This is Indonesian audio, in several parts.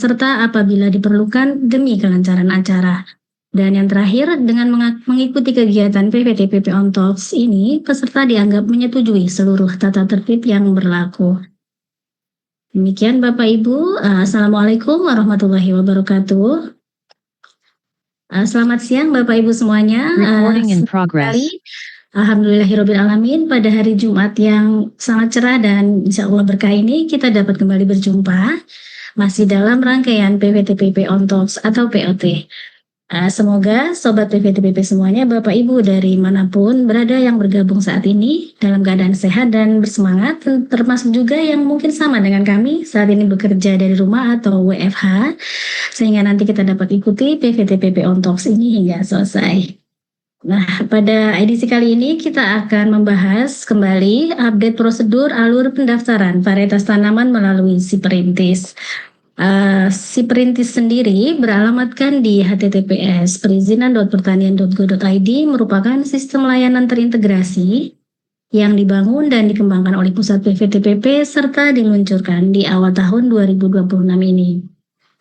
serta apabila diperlukan demi kelancaran acara. Dan yang terakhir, dengan mengikuti kegiatan PVTPP On Talks ini, peserta dianggap menyetujui seluruh tata tertib yang berlaku. Demikian Bapak Ibu, Assalamualaikum warahmatullahi wabarakatuh. Selamat siang Bapak Ibu semuanya. Recording in progress. Alhamdulillahirrabbilalamin, pada hari Jumat yang sangat cerah dan insya Allah berkah ini kita dapat kembali berjumpa masih dalam rangkaian PVTPP On Talks atau POT. Semoga Sobat PVTPP semuanya, Bapak Ibu dari manapun berada yang bergabung saat ini dalam keadaan sehat dan bersemangat, termasuk juga yang mungkin sama dengan kami saat ini bekerja dari rumah atau WFH, sehingga nanti kita dapat ikuti PVTPP On Talks ini hingga selesai. Nah, pada edisi kali ini kita akan membahas kembali update prosedur alur pendaftaran varietas tanaman melalui si perintis. Si perintis sendiri beralamatkan di https://perizinan.pertanian.go.id, merupakan sistem layanan terintegrasi yang dibangun dan dikembangkan oleh Pusat PVTPP serta diluncurkan di awal tahun 2026 ini.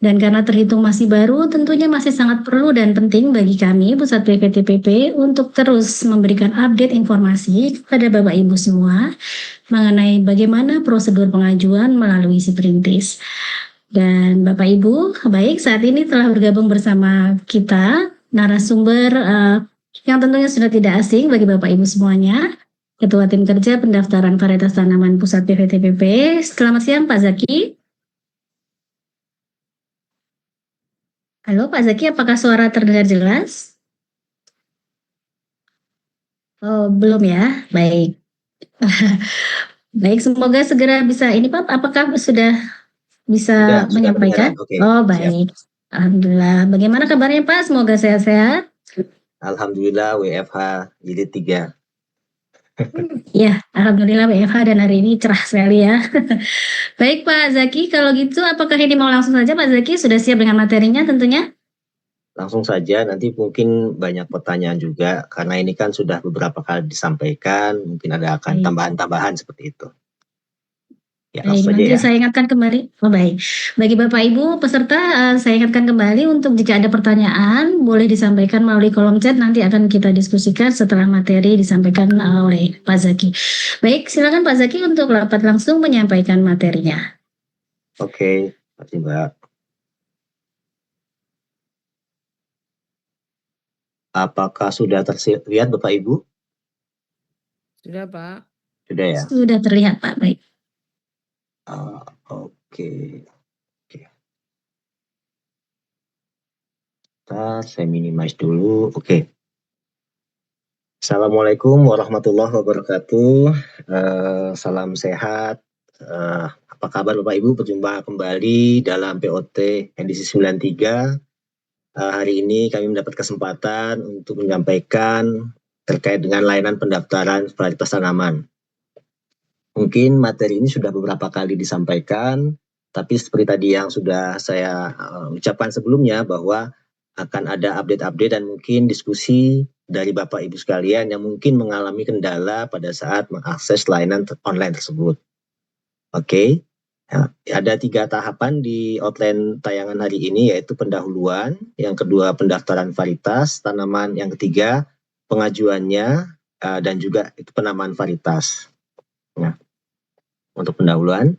Dan karena terhitung masih baru, tentunya masih sangat perlu dan penting bagi kami Pusat PVTPP untuk terus memberikan update informasi kepada Bapak Ibu semua mengenai bagaimana prosedur pengajuan melalui si perintis. Dan Bapak Ibu, baik, saat ini telah bergabung bersama kita narasumber yang tentunya sudah tidak asing bagi Bapak Ibu semuanya, Ketua Tim Kerja Pendaftaran Varietas Tanaman Pusat PVTPP. Selamat siang Pak Zaki. Halo Pak Zaki, apakah suara terdengar jelas? Oh, belum ya? Baik. Baik, semoga segera bisa ini Pak, apakah sudah bisa menyampaikan? Okay. Oh, baik. Siap. Alhamdulillah. Bagaimana kabarnya Pak? Semoga sehat-sehat. Alhamdulillah WFH jilid 3. Ya, Alhamdulillah WFH dan hari ini cerah sekali ya. Baik Pak Zaki, kalau gitu apakah ini mau langsung saja Pak Zaki? Sudah siap dengan materinya tentunya? Langsung saja, nanti mungkin banyak pertanyaan juga, karena ini kan sudah beberapa kali disampaikan, mungkin ada akan tambahan-tambahan seperti itu. Ya, Baik, nanti saya ingatkan kembali. Oh, baik. Bagi Bapak Ibu peserta, saya ingatkan kembali untuk jika ada pertanyaan, boleh disampaikan melalui kolom chat, nanti akan kita diskusikan setelah materi disampaikan oleh Pak Zaki. Baik, silakan Pak Zaki untuk dapat langsung menyampaikan materinya. Oke, terima kasih Mbak. Apakah sudah terlihat Bapak Ibu? Sudah Pak. Sudah ya? Sudah terlihat Pak, baik. Oke. Saya minimize dulu. Oke. Assalamualaikum warahmatullahi wabarakatuh. Salam sehat. Apa kabar Bapak Ibu? Berjumpa kembali dalam POT edisi 93. Hari ini kami mendapat kesempatan untuk menyampaikan terkait dengan layanan pendaftaran varietas tanaman. Mungkin materi ini sudah beberapa kali disampaikan, tapi seperti tadi yang sudah saya ucapkan sebelumnya, bahwa akan ada update-update dan mungkin diskusi dari Bapak Ibu sekalian yang mungkin mengalami kendala pada saat mengakses layanan online tersebut. Oke. Nah, ada 3 tahapan di outline tayangan hari ini, yaitu pendahuluan, yang kedua pendaftaran varietas tanaman, yang ketiga pengajuannya, dan juga itu penamaan varietas. Nah, untuk pendahuluan,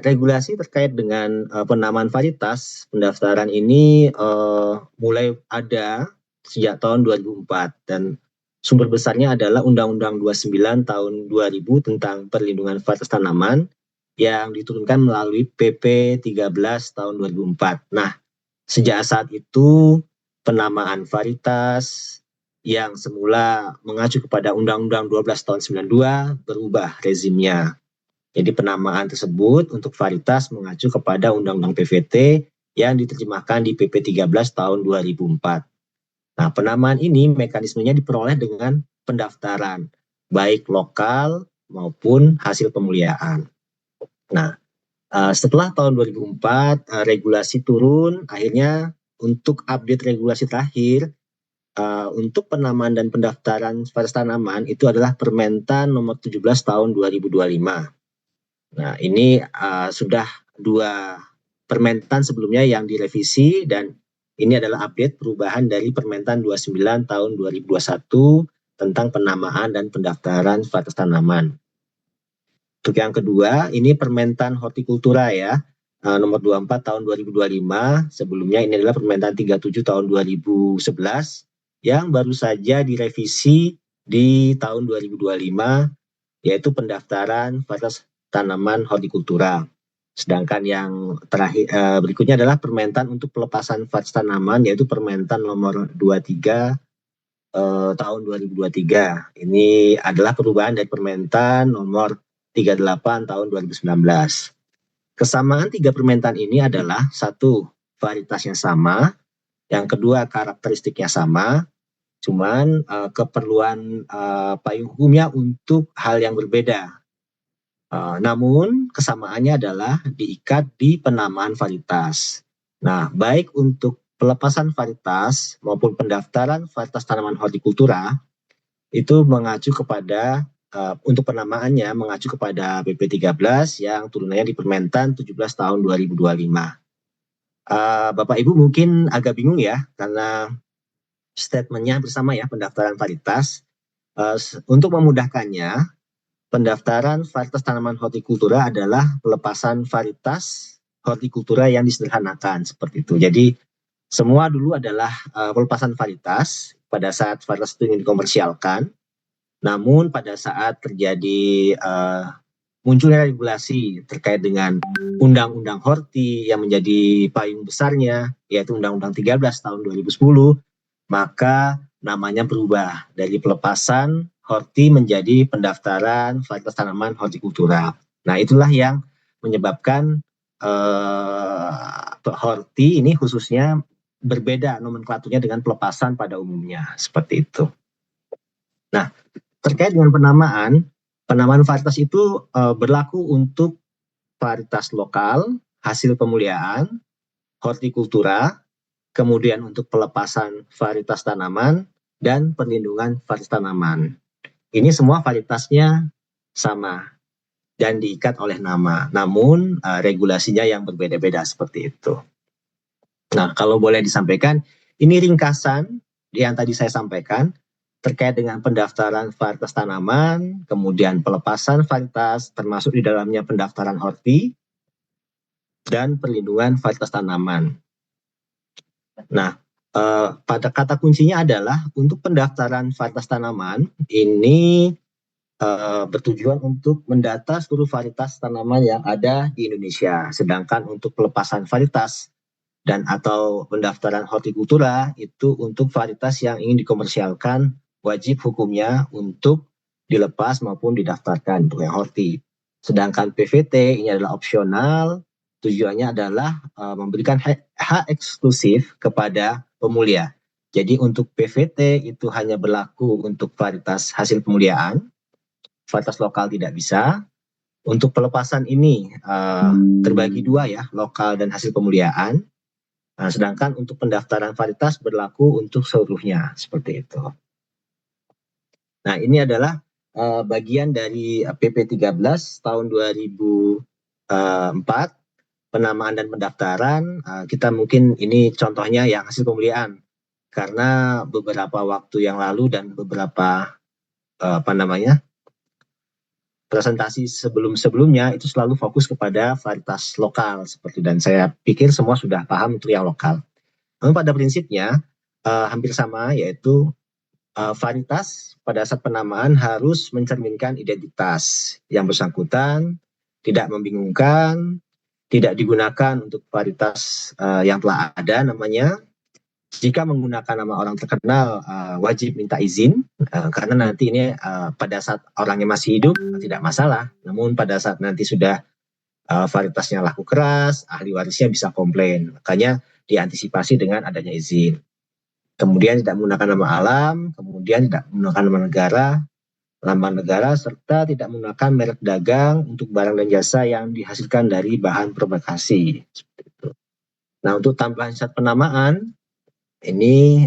regulasi terkait dengan penamaan varietas pendaftaran ini mulai ada sejak tahun 2004, dan sumber besarnya adalah Undang-Undang 29 tahun 2000 tentang perlindungan varietas tanaman yang diturunkan melalui PP 13 tahun 2004. Nah, sejak saat itu penamaan varietas yang semula mengacu kepada Undang-Undang 12 tahun 92 berubah rezimnya. Jadi penamaan tersebut untuk varietas mengacu kepada Undang-Undang PVT yang diterjemahkan di PP 13 tahun 2004. Nah, penamaan ini mekanismenya diperoleh dengan pendaftaran, baik lokal maupun hasil pemuliaan. Nah, setelah tahun 2004 regulasi turun, akhirnya untuk update regulasi terakhir untuk penamaan dan pendaftaran varietas tanaman itu adalah Permentan nomor 17 tahun 2025. Nah, ini sudah 2 Permentan sebelumnya yang direvisi, dan ini adalah update perubahan dari Permentan 29 tahun 2021 tentang penamaan dan pendaftaran varietas tanaman. Untuk yang kedua, ini Permentan Hortikultura ya, nomor 24 tahun 2025. Sebelumnya ini adalah Permentan 37 tahun 2011 yang baru saja direvisi di tahun 2025, yaitu pendaftaran varietas tanaman hortikultura. Sedangkan yang terakhir berikutnya adalah Permentan untuk pelepasan varietas tanaman, yaitu Permentan nomor 23 tahun 2023. Ini adalah perubahan dari Permentan nomor 38 tahun 2019. Kesamaan tiga permentan ini adalah satu, varietasnya sama, yang kedua karakteristiknya sama, cuman keperluan payung hukumnya untuk hal yang berbeda. Namun kesamaannya adalah diikat di penamaan varietas. Nah, baik untuk pelepasan varietas maupun pendaftaran varietas tanaman hortikultura itu mengacu kepada untuk penamaannya mengacu kepada PP 13 yang turunannya di Permentan 17 tahun 2025. Bapak Ibu mungkin agak bingung ya, karena statementnya bersama ya, pendaftaran varietas. Untuk memudahkannya, pendaftaran varietas tanaman hortikultura adalah pelepasan varietas hortikultura yang disederhanakan, seperti itu. Jadi semua dulu adalah pelepasan varietas pada saat varietas itu ingin dikomersialkan. Namun pada saat terjadi munculnya regulasi terkait dengan Undang-Undang Horti yang menjadi payung besarnya, yaitu Undang-Undang 13 tahun 2010, maka namanya berubah dari pelepasan horti menjadi pendaftaran varietas tanaman hortikultura. Nah, itulah yang menyebabkan horti ini khususnya berbeda nomenklaturnya dengan pelepasan pada umumnya, seperti itu. Nah, terkait dengan penamaan varietas itu berlaku untuk varietas lokal, hasil pemuliaan, hortikultura, kemudian untuk pelepasan varietas tanaman, dan perlindungan varietas tanaman. Ini semua varietasnya sama dan diikat oleh nama, namun regulasinya yang berbeda-beda, seperti itu. Nah, kalau boleh disampaikan, ini ringkasan yang tadi saya sampaikan terkait dengan pendaftaran varietas tanaman, kemudian pelepasan varietas, termasuk di dalamnya pendaftaran horti, dan perlindungan varietas tanaman. Nah, pada kata kuncinya adalah untuk pendaftaran varietas tanaman, ini bertujuan untuk mendata seluruh varietas tanaman yang ada di Indonesia. Sedangkan untuk pelepasan varietas dan atau pendaftaran hortikultura itu untuk varietas yang ingin dikomersialkan, wajib hukumnya untuk dilepas maupun didaftarkan untuk yang horti. Sedangkan PVT ini adalah opsional, tujuannya adalah memberikan hak eksklusif kepada pemulia. Jadi untuk PVT itu hanya berlaku untuk varietas hasil pemuliaan, varietas lokal tidak bisa. Untuk pelepasan ini terbagi dua ya, lokal dan hasil pemuliaan. Nah, sedangkan untuk pendaftaran varietas berlaku untuk seluruhnya, seperti itu. Nah, ini adalah bagian dari PP 13 tahun 2004, penamaan dan pendaftaran. Kita mungkin ini contohnya yang hasil pemuliaan, karena beberapa waktu yang lalu dan beberapa presentasi sebelumnya itu selalu fokus kepada varietas lokal, seperti, dan saya pikir semua sudah paham untuk yang lokal. Namun pada prinsipnya hampir sama, yaitu varietas pada saat penamaan harus mencerminkan identitas yang bersangkutan, tidak membingungkan, tidak digunakan untuk varietas yang telah ada namanya. Jika menggunakan nama orang terkenal, wajib minta izin, karena nanti ini pada saat orangnya masih hidup tidak masalah. Namun pada saat nanti sudah varietasnya laku keras, ahli warisnya bisa komplain. Makanya diantisipasi dengan adanya izin. Kemudian tidak menggunakan nama alam, kemudian tidak menggunakan nama negara, lambang negara, serta tidak menggunakan merek dagang untuk barang dan jasa yang dihasilkan dari bahan provokasi. Nah, untuk tambahan syarat penamaan, ini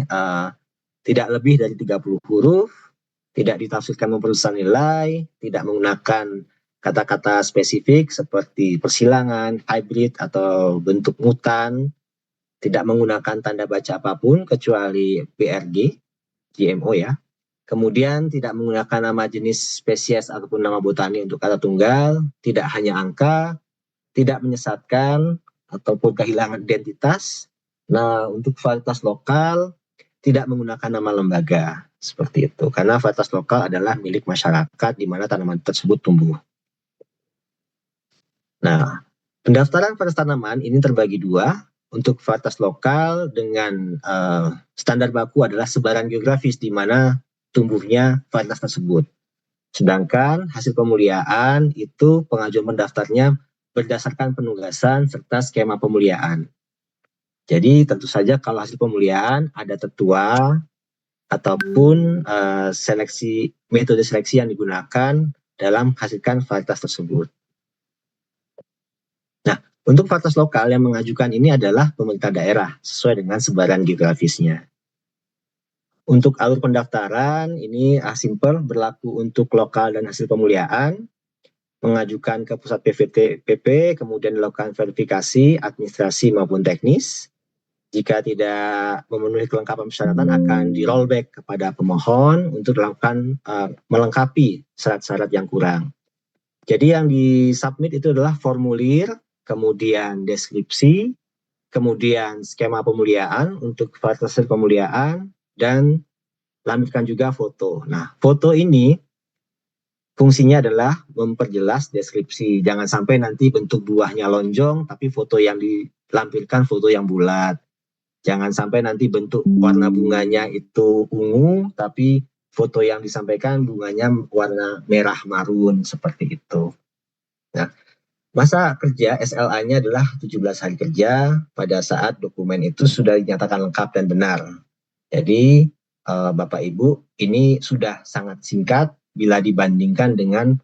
tidak lebih dari 30 huruf, tidak ditafsirkan memperbesar nilai, tidak menggunakan Kata-kata spesifik seperti persilangan, hybrid, atau bentuk mutan, tidak menggunakan tanda baca apapun kecuali BRG, GMO ya. Kemudian tidak menggunakan nama jenis spesies ataupun nama botani untuk kata tunggal, tidak hanya angka, tidak menyesatkan ataupun kehilangan identitas. Nah, untuk varietas lokal tidak menggunakan nama lembaga seperti itu, karena varietas lokal adalah milik masyarakat di mana tanaman tersebut tumbuh. Nah, pendaftaran varietas tanaman ini terbagi dua. Untuk varietas lokal dengan standar baku adalah sebaran geografis di mana tumbuhnya varietas tersebut. Sedangkan hasil pemuliaan itu pengajuan pendaftarnya berdasarkan penugasan serta skema pemuliaan. Jadi tentu saja kalau hasil pemuliaan ada tetua ataupun metode seleksi yang digunakan dalam menghasilkan varietas tersebut. Nah, untuk varietas lokal yang mengajukan ini adalah pemerintah daerah sesuai dengan sebaran geografisnya. Untuk alur pendaftaran ini simple, berlaku untuk lokal dan hasil pemuliaan, mengajukan ke pusat PVTPP, kemudian dilakukan verifikasi administrasi maupun teknis. Jika tidak memenuhi kelengkapan persyaratan akan di rollback kepada pemohon untuk dilakukan melengkapi syarat-syarat yang kurang. Jadi yang disubmit itu adalah formulir, kemudian deskripsi, kemudian skema pemuliaan untuk varietas pemuliaan, dan lampirkan juga foto. Nah, foto ini fungsinya adalah memperjelas deskripsi. Jangan sampai nanti bentuk buahnya lonjong, tapi foto yang dilampirkan foto yang bulat. Jangan sampai nanti bentuk warna bunganya itu ungu, tapi foto yang disampaikan bunganya warna merah marun, seperti itu. Nah, masa kerja SLA-nya adalah 17 hari kerja pada saat dokumen itu sudah dinyatakan lengkap dan benar. Jadi, Bapak Ibu, ini sudah sangat singkat bila dibandingkan dengan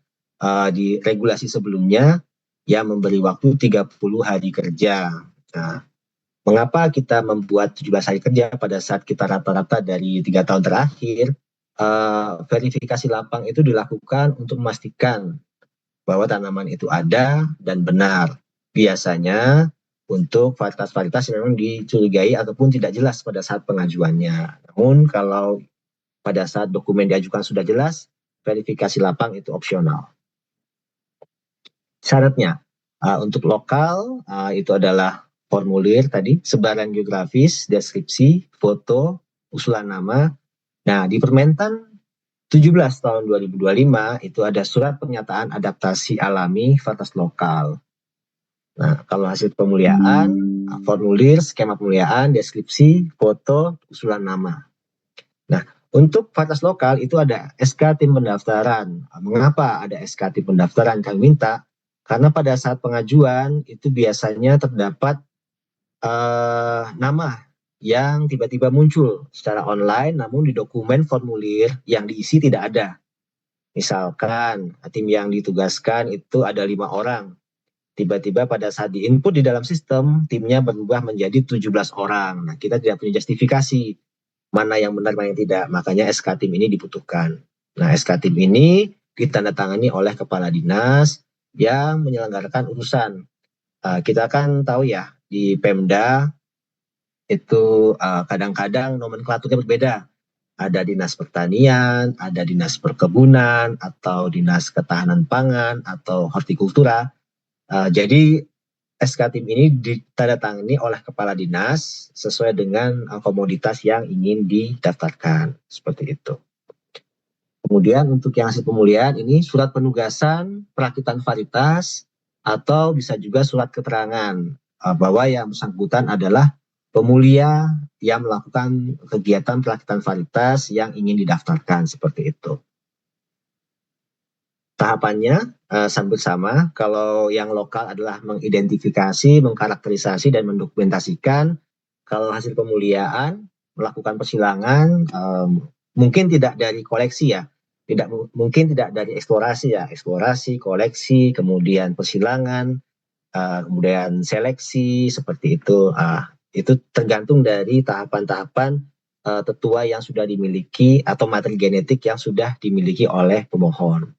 di regulasi sebelumnya yang memberi waktu 30 hari kerja. Nah, mengapa kita membuat 17 hari kerja pada saat kita rata-rata dari 3 tahun terakhir? Verifikasi lapang itu dilakukan untuk memastikan bahwa tanaman itu ada dan benar. Biasanya untuk varietas-varietas yang memang dicurigai ataupun tidak jelas pada saat pengajuannya. Namun kalau pada saat dokumen diajukan sudah jelas, verifikasi lapang itu opsional. Syaratnya untuk lokal itu adalah formulir tadi, sebaran geografis, deskripsi, foto, usulan nama. Nah, di Permentan 17 tahun 2025 itu ada surat pernyataan adaptasi alami varietas lokal. Nah, kalau hasil pemuliaan, formulir, skema pemuliaan, deskripsi, foto, usulan nama. Nah, untuk varietas lokal itu ada SK tim pendaftaran. Mengapa ada SK tim pendaftaran? Kami minta karena pada saat pengajuan itu biasanya terdapat nama yang tiba-tiba muncul secara online, namun di dokumen formulir yang diisi tidak ada. Misalkan tim yang ditugaskan itu ada 5 orang. Tiba-tiba pada saat diinput di dalam sistem, timnya berubah menjadi 17 orang. Nah, kita tidak punya justifikasi mana yang benar, mana yang tidak. Makanya SK tim ini dibutuhkan. Nah, SK tim ini ditandatangani oleh kepala dinas yang menyelenggarakan urusan. Kita kan tahu ya, di Pemda itu kadang-kadang nomenklaturnya berbeda. Ada dinas pertanian, ada dinas perkebunan, atau dinas ketahanan pangan, atau hortikultura. Jadi SK tim ini ditandatangani oleh kepala dinas sesuai dengan komoditas yang ingin didaftarkan. Seperti itu. Kemudian untuk yang hasil pemulihan ini surat penugasan perakitan varietas atau bisa juga surat keterangan bahwa yang bersangkutan adalah pemulia yang melakukan kegiatan perakitan varietas yang ingin didaftarkan, seperti itu. Tahapannya hampir sama. Kalau yang lokal adalah mengidentifikasi, mengkarakterisasi, dan mendokumentasikan. Kalau hasil pemuliaan, melakukan persilangan, mungkin tidak dari koleksi ya. Mungkin tidak dari eksplorasi ya, eksplorasi, koleksi, kemudian persilangan, kemudian seleksi, seperti itu. Itu tergantung dari tahapan-tahapan tetua yang sudah dimiliki atau materi genetik yang sudah dimiliki oleh pemohon.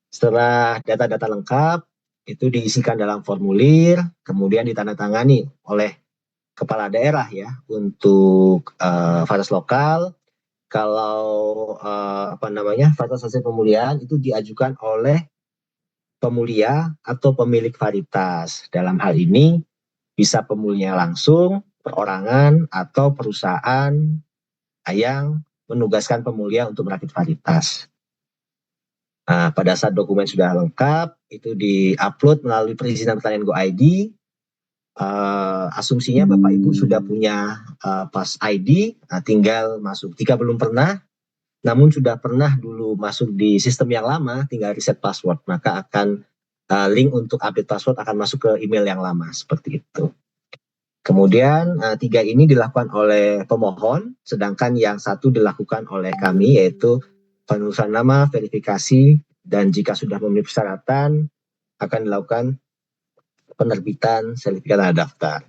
Setelah data-data lengkap, itu diisikan dalam formulir, kemudian ditandatangani oleh kepala daerah ya untuk varietas lokal. Kalau varietas hasil pemulihan itu diajukan oleh pemulia atau pemilik varietas. Dalam hal ini bisa pemulia langsung, perorangan, atau perusahaan yang menugaskan pemulia untuk merakit varietas. Nah, pada saat dokumen sudah lengkap, itu di-upload melalui perizinan pertanian Go ID. Asumsinya Bapak Ibu sudah punya pas ID, tinggal masuk. Jika belum pernah, namun sudah pernah dulu masuk di sistem yang lama, tinggal reset password, maka akan link untuk update password akan masuk ke email yang lama, seperti itu. Kemudian 3 ini dilakukan oleh pemohon, sedangkan yang 1 dilakukan oleh kami, yaitu penulisan nama, verifikasi, dan jika sudah memenuhi persyaratan, akan dilakukan penerbitan sertifikat tanah daftar.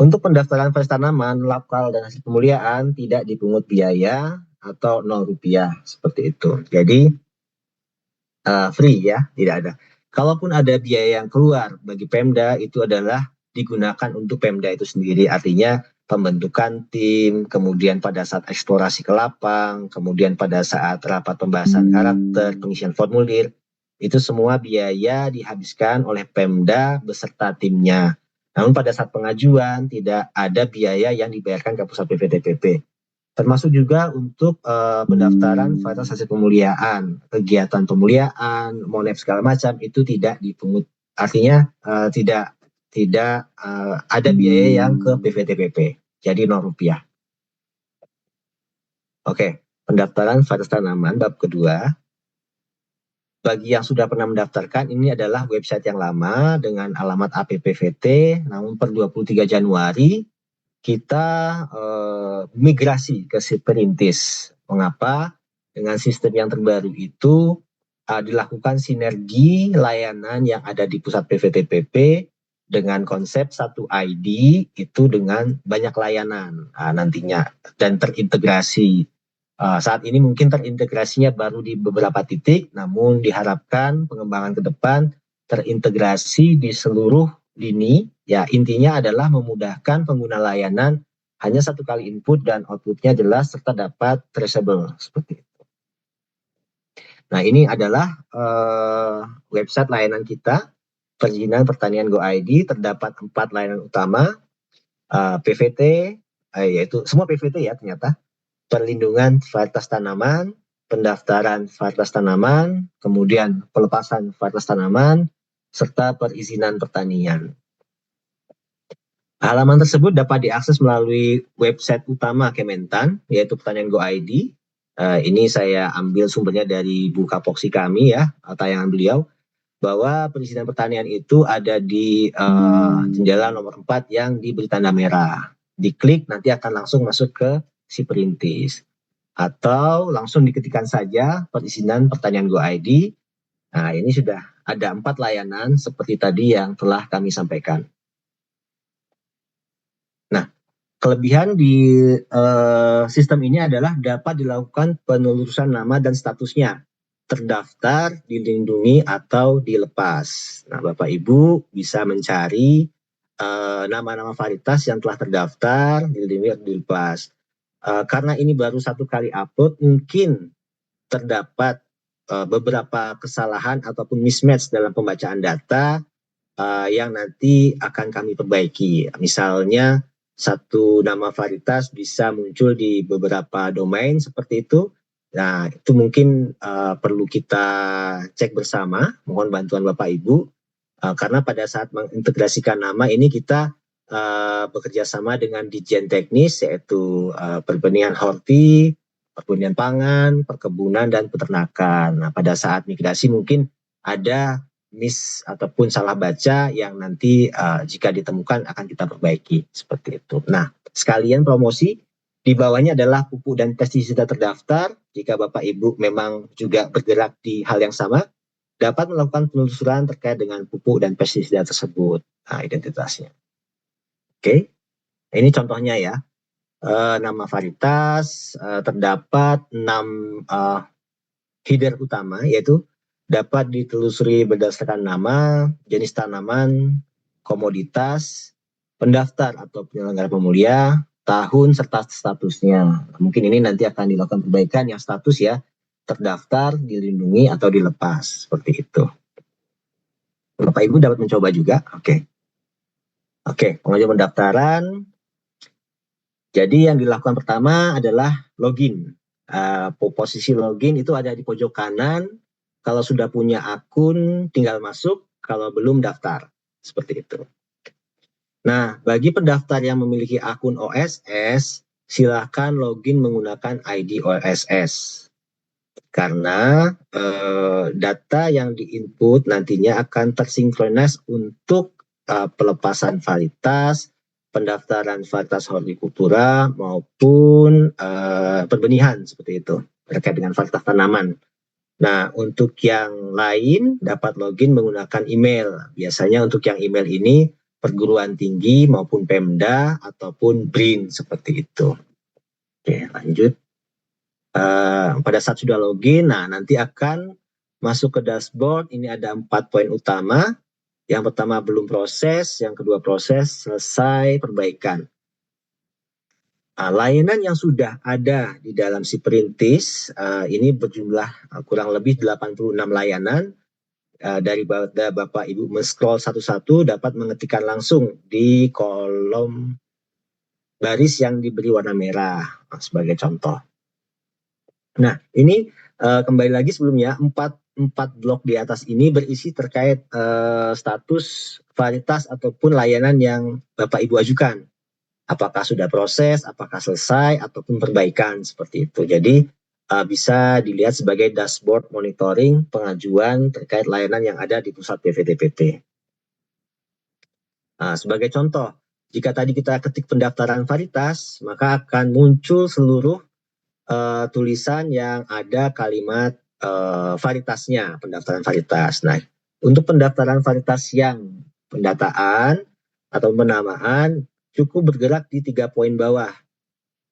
Untuk pendaftaran varietas tanaman lokal dan hasil pemulihan tidak dipungut biaya atau Rp0, seperti itu. Jadi free ya, tidak ada. Kalaupun ada biaya yang keluar bagi Pemda, itu adalah digunakan untuk Pemda itu sendiri, artinya pembentukan tim, kemudian pada saat eksplorasi ke lapang, kemudian pada saat rapat pembahasan karakter, pengisian formulir, itu semua biaya dihabiskan oleh Pemda beserta timnya. Namun pada saat pengajuan tidak ada biaya yang dibayarkan ke pusat PVTPP. Termasuk juga untuk pendaftaran varietas hasil pemulihan, kegiatan pemulihan, monep segala macam itu tidak dipungut. Artinya tidak ada biaya yang ke PVTPP. Jadi Rp0. Oke, pendaftaran varietas tanaman bab kedua. Bagi yang sudah pernah mendaftarkan, ini adalah website yang lama dengan alamat APPVT, namun per 23 Januari kita migrasi ke Siperintis. Mengapa? Dengan sistem yang terbaru itu dilakukan sinergi layanan yang ada di pusat PVTPP dengan konsep satu ID itu dengan banyak layanan nantinya dan terintegrasi. Saat ini mungkin terintegrasinya baru di beberapa titik, namun diharapkan pengembangan ke depan terintegrasi di seluruh lini. Ya, intinya adalah memudahkan pengguna layanan hanya 1 kali input dan outputnya jelas serta dapat traceable seperti itu. Nah, ini adalah website layanan kita, perizinan pertanian Go ID. Terdapat 4 layanan utama, PVT, yaitu semua PVT ya ternyata. Perlindungan varietas tanaman, pendaftaran varietas tanaman, kemudian pelepasan varietas tanaman, serta perizinan pertanian. Halaman tersebut dapat diakses melalui website utama Kementan, yaitu Pertanian Go ID. Ini saya ambil sumbernya dari Bu Kapoksi kami ya, tayangan beliau, bahwa perizinan pertanian itu ada di jendela nomor 4 yang diberi tanda merah. Diklik nanti akan langsung masuk ke Siperintis. Atau langsung diketikkan saja perizinan pertanian Go ID. Nah, ini sudah ada 4 layanan seperti tadi yang telah kami sampaikan. Nah, kelebihan di sistem ini adalah dapat dilakukan penelusuran nama dan statusnya, terdaftar, dilindungi, atau dilepas. Nah, Bapak Ibu bisa mencari nama-nama varietas yang telah terdaftar, dilindungi, atau dilepas. Karena ini baru 1 kali upload, mungkin terdapat beberapa kesalahan ataupun mismatch dalam pembacaan data yang nanti akan kami perbaiki. Misalnya, 1 nama varietas bisa muncul di beberapa domain seperti itu. Nah, itu mungkin perlu kita cek bersama, mohon bantuan Bapak Ibu. Karena pada saat mengintegrasikan nama ini kita bekerja sama dengan Ditjen Teknis, yaitu Pertanian Horti, Pertanian Pangan, Perkebunan, dan Peternakan. Nah, pada saat migrasi mungkin ada miss ataupun salah baca yang nanti jika ditemukan akan kita perbaiki seperti itu. Nah, sekalian promosi, di bawahnya adalah pupuk dan pestisida terdaftar. Jika Bapak Ibu memang juga bergerak di hal yang sama, dapat melakukan penelusuran terkait dengan pupuk dan pestisida tersebut. Nah, identitasnya. Oke, ini contohnya ya. Nama varietas terdapat 6 header utama, yaitu dapat ditelusuri berdasarkan nama, jenis tanaman, komoditas, pendaftar atau penyelenggara pemulia, tahun serta statusnya. Mungkin ini nanti akan dilakukan perbaikan yang status ya, terdaftar, dilindungi atau dilepas seperti itu. Bapak Ibu dapat mencoba juga. Oke, pengajuan pendaftaran. Jadi yang dilakukan pertama adalah login. Posisi login itu ada di pojok kanan. Kalau sudah punya akun, tinggal masuk. Kalau belum, daftar. Seperti itu. Nah, bagi pendaftar yang memiliki akun OSS, silakan login menggunakan ID OSS. Karena data yang diinput nantinya akan tersinkronis untuk pelepasan varietas, pendaftaran varietas hortikultura maupun perbenihan seperti itu terkait dengan varietas tanaman. Nah, untuk yang lain dapat login menggunakan email. Biasanya untuk yang email ini perguruan tinggi maupun Pemda ataupun BRIN seperti itu. Oke, lanjut. Pada saat sudah login, nah nanti akan masuk ke dashboard. Ini ada 4 poin utama. Yang pertama belum proses, yang kedua proses, selesai, perbaikan. Layanan yang sudah ada di dalam si perintis ini berjumlah kurang lebih 86 layanan. Dari Bapak Ibu men-scroll satu-satu dapat mengetikkan langsung di kolom baris yang diberi warna merah sebagai contoh. Nah, ini kembali lagi sebelumnya 4 blok di atas ini berisi terkait status varietas ataupun layanan yang Bapak Ibu ajukan. Apakah sudah proses, apakah selesai, ataupun perbaikan seperti itu. Jadi bisa dilihat sebagai dashboard monitoring pengajuan terkait layanan yang ada di pusat PVTPT. Sebagai contoh, jika tadi kita ketik pendaftaran varietas, maka akan muncul seluruh tulisan yang ada kalimat varietasnya, pendaftaran varietas. Nah, untuk pendaftaran varietas yang pendataan atau penamaan cukup bergerak di 3 poin bawah.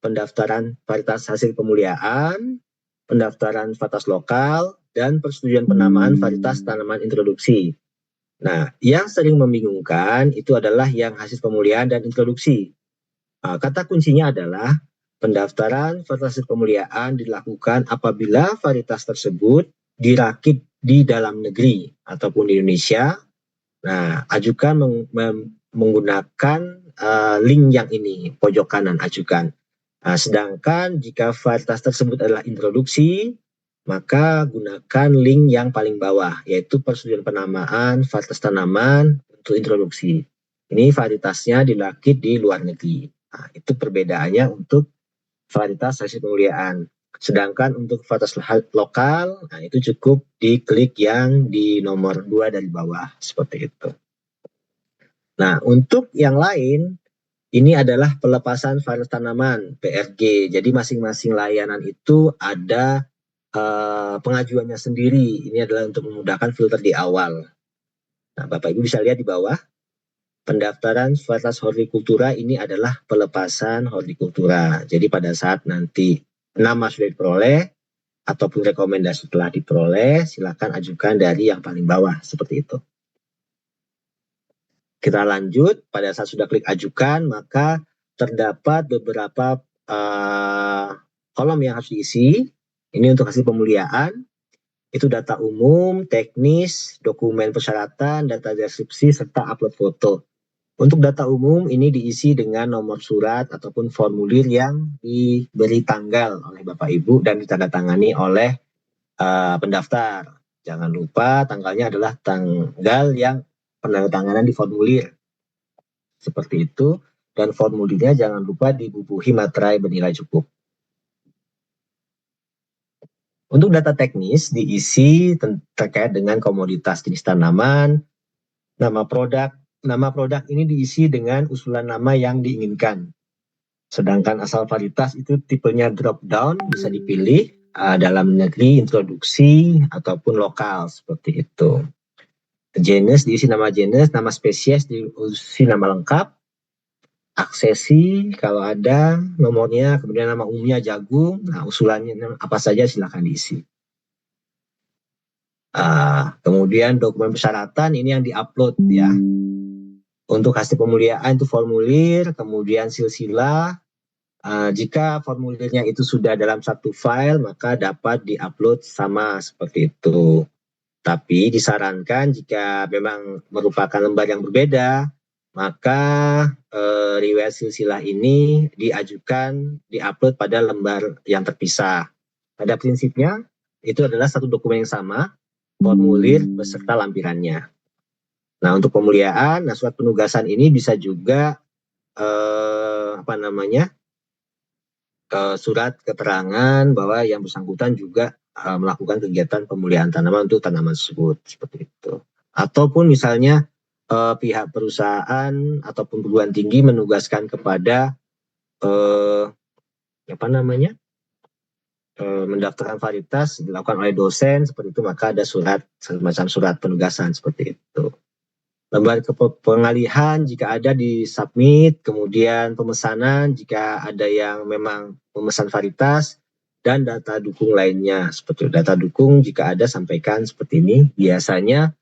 Pendaftaran varietas hasil pemuliaan, pendaftaran varietas lokal, dan persetujuan penamaan varietas tanaman introduksi. Nah, yang sering membingungkan itu adalah yang hasil pemuliaan dan introduksi. Kata kuncinya adalah pendaftaran varietas hasil pemuliaan dilakukan apabila varietas tersebut dirakit di dalam negeri ataupun di Indonesia. Nah, ajukan menggunakan link yang ini, pojok kanan ajukan. Sedangkan jika varietas tersebut adalah introduksi, maka gunakan link yang paling bawah, yaitu persetujuan penamaan varietas tanaman untuk introduksi. Ini varietasnya dirakit di luar negeri. Nah, itu perbedaannya untuk varietas hasil pemuliaan. Sedangkan untuk varietas lokal, nah itu cukup diklik yang di nomor 2 dari bawah, seperti itu. Nah, untuk yang lain, ini adalah pelepasan varietas tanaman, PRG. Jadi masing-masing layanan itu ada pengajuannya sendiri. Ini adalah untuk memudahkan filter di awal. Nah, Bapak Ibu bisa lihat di bawah, pendaftaran varietas hortikultura ini adalah pelepasan hortikultura. Jadi pada saat nanti nama sudah diperoleh, ataupun rekomendasi telah diperoleh, silakan ajukan dari yang paling bawah, seperti itu. Kita lanjut, pada saat sudah klik ajukan, maka terdapat beberapa kolom yang harus diisi. Ini untuk hasil pemuliaan, itu data umum, teknis, dokumen persyaratan, data deskripsi, serta upload foto. Untuk data umum ini diisi dengan nomor surat ataupun formulir yang diberi tanggal oleh Bapak Ibu dan ditandatangani oleh pendaftar. Jangan lupa tanggalnya adalah tanggal yang penandatanganan di formulir. Seperti itu. Dan formulirnya jangan lupa dibubuhi materai bernilai cukup. Untuk data teknis diisi terkait dengan komoditas jenis tanaman, nama produk. Nama produk ini diisi dengan usulan nama yang diinginkan. Sedangkan asal varietas itu tipenya drop down, bisa dipilih dalam negeri, introduksi, ataupun lokal, seperti itu. Genus diisi nama genus, nama spesies diisi nama lengkap, aksesi kalau ada nomornya, kemudian nama umumnya jagung, nah usulannya apa saja silakan diisi. Kemudian dokumen persyaratan ini yang diupload ya. Untuk hasil pemuliaan itu formulir, kemudian silsilah. Jika formulirnya itu sudah dalam satu file, maka dapat diupload sama seperti itu. Tapi disarankan jika memang merupakan lembar yang berbeda, maka riwayat silsilah ini diupload pada lembar yang terpisah. Pada prinsipnya, itu adalah satu dokumen yang sama, formulir beserta lampirannya. Nah, untuk pemuliaan, surat penugasan ini bisa juga surat keterangan bahwa yang bersangkutan juga melakukan kegiatan pemulihan tanaman untuk tanaman tersebut, seperti itu. Ataupun misalnya pihak perusahaan ataupun perguruan tinggi menugaskan kepada mendaftarkan varietas dilakukan oleh dosen seperti itu, maka ada semacam surat penugasan seperti itu. Lembar pengalihan jika ada di submit, kemudian pemesanan jika ada yang memang memesan varietas, dan data dukung lainnya seperti itu. Data dukung jika ada sampaikan seperti ini, biasanya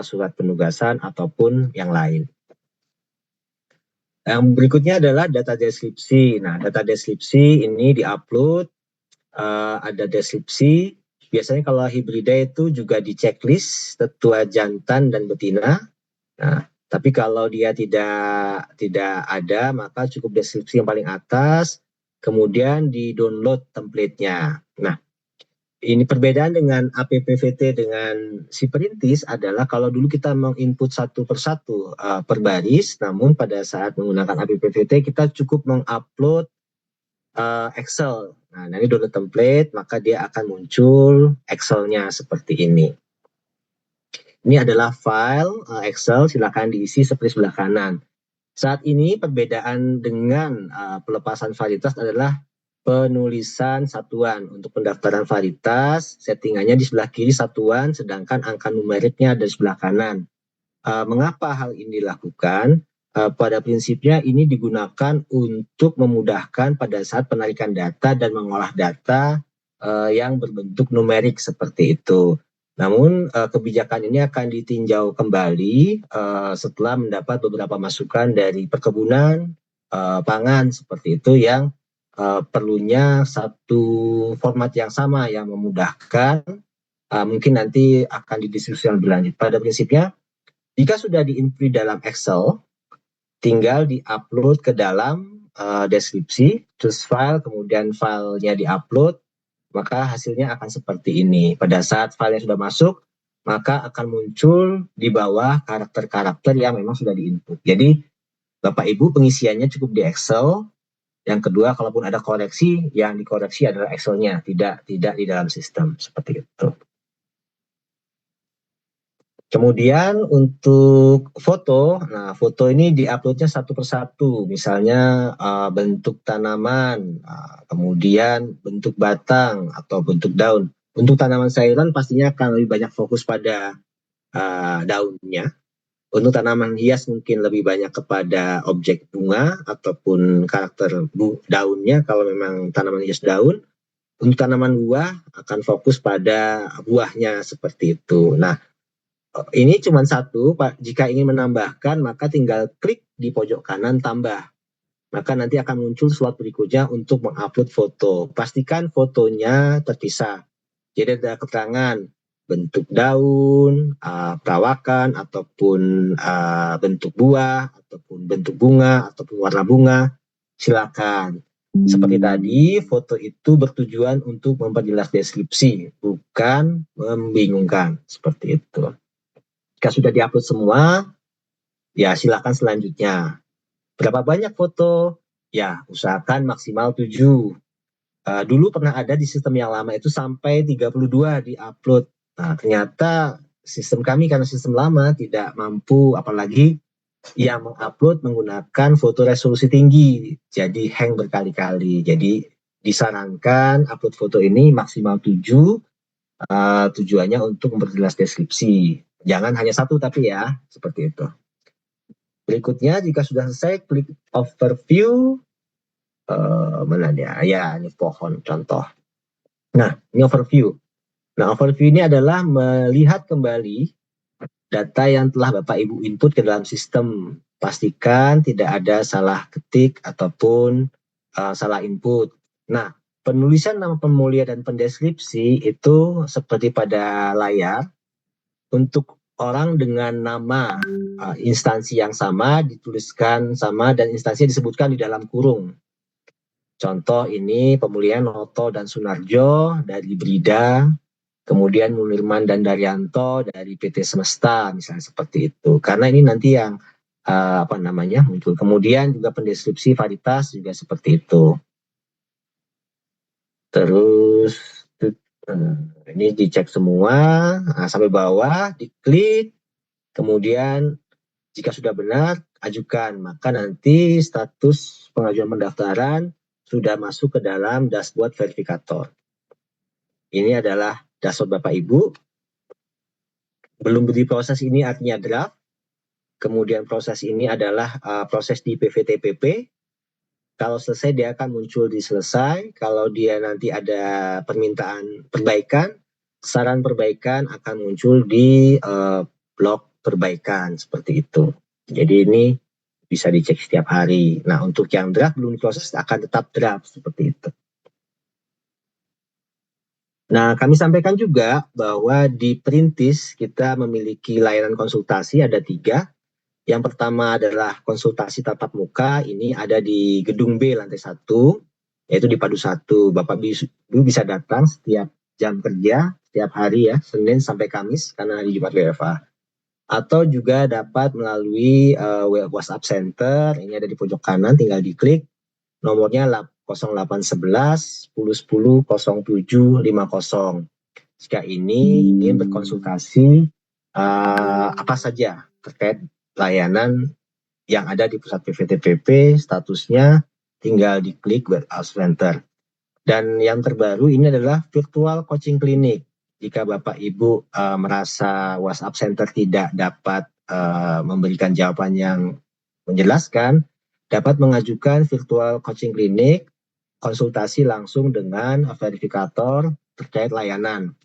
surat penugasan ataupun yang lain. Yang berikutnya adalah data deskripsi. Nah, data deskripsi ini diupload, ada deskripsi. Biasanya kalau hibrida itu juga di checklist tetua jantan dan betina. Nah, tapi kalau dia tidak ada, maka cukup deskripsi yang paling atas, kemudian di-download template-nya. Nah, ini perbedaan dengan APPVT dengan si perintis adalah kalau dulu kita menginput satu persatu per baris, namun pada saat menggunakan APPVT kita cukup mengupload Excel. Nah, nanti download template, maka dia akan muncul Excel-nya seperti ini. Ini adalah file Excel, silakan diisi seperti sebelah kanan. Saat ini perbedaan dengan pelepasan varietas adalah penulisan satuan. Untuk pendaftaran varietas, settingannya di sebelah kiri satuan, sedangkan angka numeriknya ada di sebelah kanan. Mengapa hal ini dilakukan? Pada prinsipnya ini digunakan untuk memudahkan pada saat penarikan data dan mengolah data yang berbentuk numerik seperti itu. Namun kebijakan ini akan ditinjau kembali setelah mendapat beberapa masukan dari perkebunan, pangan seperti itu yang perlunya satu format yang sama yang memudahkan. Mungkin nanti akan didiskusikan lebih lanjut. Pada prinsipnya, jika sudah di-input dalam Excel, tinggal di-upload ke dalam deskripsi, choose file, kemudian filenya di-upload, maka hasilnya akan seperti ini. Pada saat filenya sudah masuk, maka akan muncul di bawah karakter-karakter yang memang sudah di-input. Jadi, Bapak Ibu pengisiannya cukup di Excel. Yang kedua, kalaupun ada koreksi, yang dikoreksi adalah Excel-nya, tidak di dalam sistem, seperti itu. Kemudian untuk foto, nah foto ini diuploadnya satu persatu, misalnya bentuk tanaman, kemudian bentuk batang atau bentuk daun. Untuk tanaman sayuran pastinya akan lebih banyak fokus pada daunnya. Untuk tanaman hias mungkin lebih banyak kepada objek bunga ataupun karakter daunnya kalau memang tanaman hias daun. Untuk tanaman buah akan fokus pada buahnya seperti itu. Nah, ini cuma satu, Pak. Jika ingin menambahkan, maka tinggal klik di pojok kanan tambah. Maka nanti akan muncul slot berikutnya untuk mengupload foto. Pastikan fotonya terpisah. Jadi ada keterangan bentuk daun, perawakan, ataupun bentuk buah, ataupun bentuk bunga, ataupun warna bunga. Silakan. Seperti tadi, foto itu bertujuan untuk memperjelas deskripsi, bukan membingungkan. Seperti itu. Jika sudah diupload semua, ya silakan selanjutnya. Berapa banyak foto? Ya, usahakan maksimal 7. Dulu pernah ada di sistem yang lama itu sampai 32 diupload. Nah, ternyata sistem kami karena sistem lama tidak mampu, apalagi yang mengupload menggunakan foto resolusi tinggi. Jadi hang berkali-kali. Jadi disarankan upload foto ini maksimal 7. Tujuannya untuk memperjelas deskripsi. Jangan hanya satu tapi ya, seperti itu. Berikutnya, jika sudah selesai, klik overview. Mana dia? Ya, ini pohon contoh. Nah, ini overview. Nah, overview ini adalah melihat kembali data yang telah Bapak Ibu input ke dalam sistem. Pastikan tidak ada salah ketik ataupun salah input. Nah, penulisan nama pemulia dan pendeskripsi itu seperti pada layar. Untuk orang dengan nama instansi yang sama dituliskan sama dan instansi disebutkan di dalam kurung. Contoh ini pemulihan Noto dan Sunarjo dari Brida, kemudian Munirman dan Daryanto dari PT Semesta, misalnya seperti itu. Karena ini nanti yang muncul. Kemudian juga pendeskripsi varietas juga seperti itu. Terus ini dicek semua sampai bawah, diklik, kemudian jika sudah benar ajukan, maka nanti status pengajuan pendaftaran sudah masuk ke dalam dashboard verifikator. Ini adalah dashboard Bapak Ibu. Belum diproses ini artinya draft. Kemudian proses ini adalah proses di PVTPP. Kalau selesai dia akan muncul di selesai. Kalau dia nanti ada permintaan perbaikan, saran perbaikan akan muncul di blog perbaikan seperti itu. Jadi ini bisa dicek setiap hari. Nah, untuk yang draft belum diproses akan tetap draft seperti itu. Nah, kami sampaikan juga bahwa di Perintis kita memiliki layanan konsultasi ada 3. Yang pertama adalah konsultasi tatap muka, ini ada di gedung B lantai 1, yaitu di Padu 1. Bapak Ibu bisa datang setiap jam kerja, setiap hari ya, Senin sampai Kamis, karena hari Jumat WFA. Atau juga dapat melalui WhatsApp Center, ini ada di pojok kanan, tinggal diklik, nomornya 0811 10 10 07 50. Jika ini ingin berkonsultasi apa saja terkait layanan yang ada di pusat PVTPP, statusnya tinggal diklik WhatsApp Center. Dan yang terbaru ini adalah virtual coaching clinic. Jika Bapak Ibu merasa WhatsApp Center tidak dapat memberikan jawaban yang menjelaskan, dapat mengajukan virtual coaching clinic, konsultasi langsung dengan verifikator terkait layanan.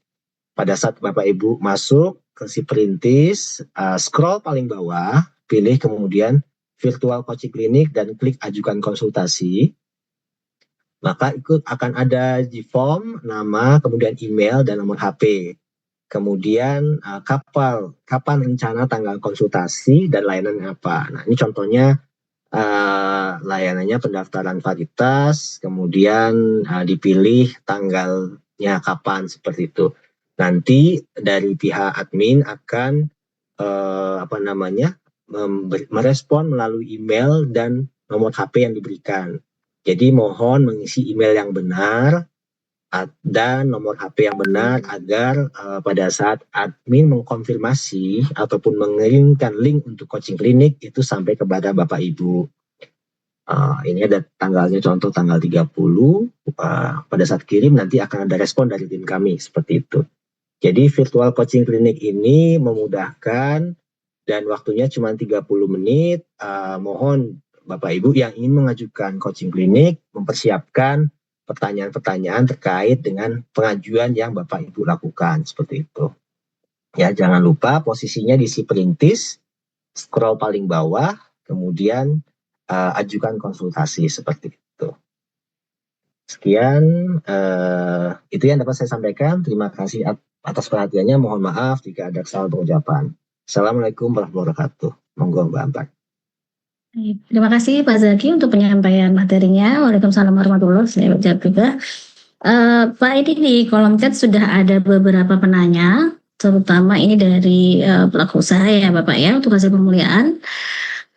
Pada saat Bapak Ibu masuk ke si Perintis, scroll paling bawah, pilih kemudian virtual coaching clinic dan klik ajukan konsultasi. Maka akan ada di form, nama, kemudian email dan nomor HP. Kemudian kapan rencana tanggal konsultasi dan layanan apa. Nah, ini contohnya layanannya pendaftaran varietas, kemudian dipilih tanggalnya kapan seperti itu. Nanti dari pihak admin akan merespon melalui email dan nomor HP yang diberikan. Jadi mohon mengisi email yang benar dan nomor HP yang benar agar pada saat admin mengkonfirmasi ataupun mengirimkan link untuk coaching klinik itu sampai kepada Bapak Ibu. Ini ada tanggalnya, contoh tanggal 30. Pada saat kirim nanti akan ada respon dari tim kami seperti itu. Jadi virtual coaching klinik ini memudahkan dan waktunya cuma 30 menit. Mohon Bapak Ibu yang ingin mengajukan coaching klinik mempersiapkan pertanyaan-pertanyaan terkait dengan pengajuan yang Bapak Ibu lakukan seperti itu. Ya, jangan lupa posisinya di si Perintis, scroll paling bawah, kemudian ajukan konsultasi seperti itu. Sekian, itu yang dapat saya sampaikan. Terima kasih atas perhatiannya. Mohon maaf jika ada kesalahan pengucapan. Assalamualaikum warahmatullahi wabarakatuh. Monggo Mbak Ambar. Terima kasih Pak Zaki untuk penyampaian materinya. Waalaikumsalam warahmatullahi wabarakatuh. Saya ucap juga. Pak, ini di kolom chat sudah ada beberapa penanya, terutama ini dari pelaku usaha ya Bapak ya, untuk hasil pemuliaan.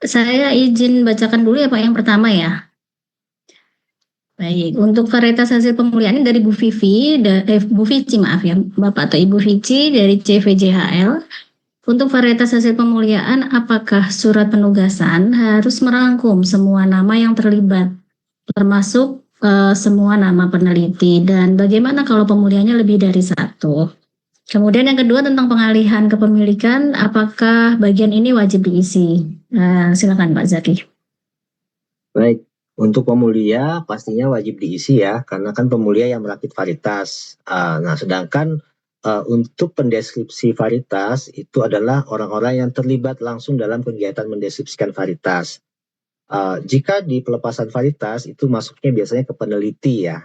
Saya izin bacakan dulu ya Pak yang pertama ya. Baik, untuk varietas hasil pemuliaan ini dari Bu Vivi, Bu Vici maaf ya, Bapak atau Ibu Vici dari CVJHL. Untuk varietas hasil pemuliaan, apakah surat penugasan harus merangkum semua nama yang terlibat, termasuk semua nama peneliti, dan bagaimana kalau pemulihannya lebih dari 1? Kemudian yang kedua tentang pengalihan kepemilikan, apakah bagian ini wajib diisi? Silakan Pak Zaki. Baik, untuk pemulia pastinya wajib diisi ya, karena kan pemulia yang merakit varietas. Nah, sedangkan untuk pendeskripsi varietas itu adalah orang-orang yang terlibat langsung dalam kegiatan mendeskripsikan varietas. Jika di pelepasan varietas itu masuknya biasanya ke peneliti ya.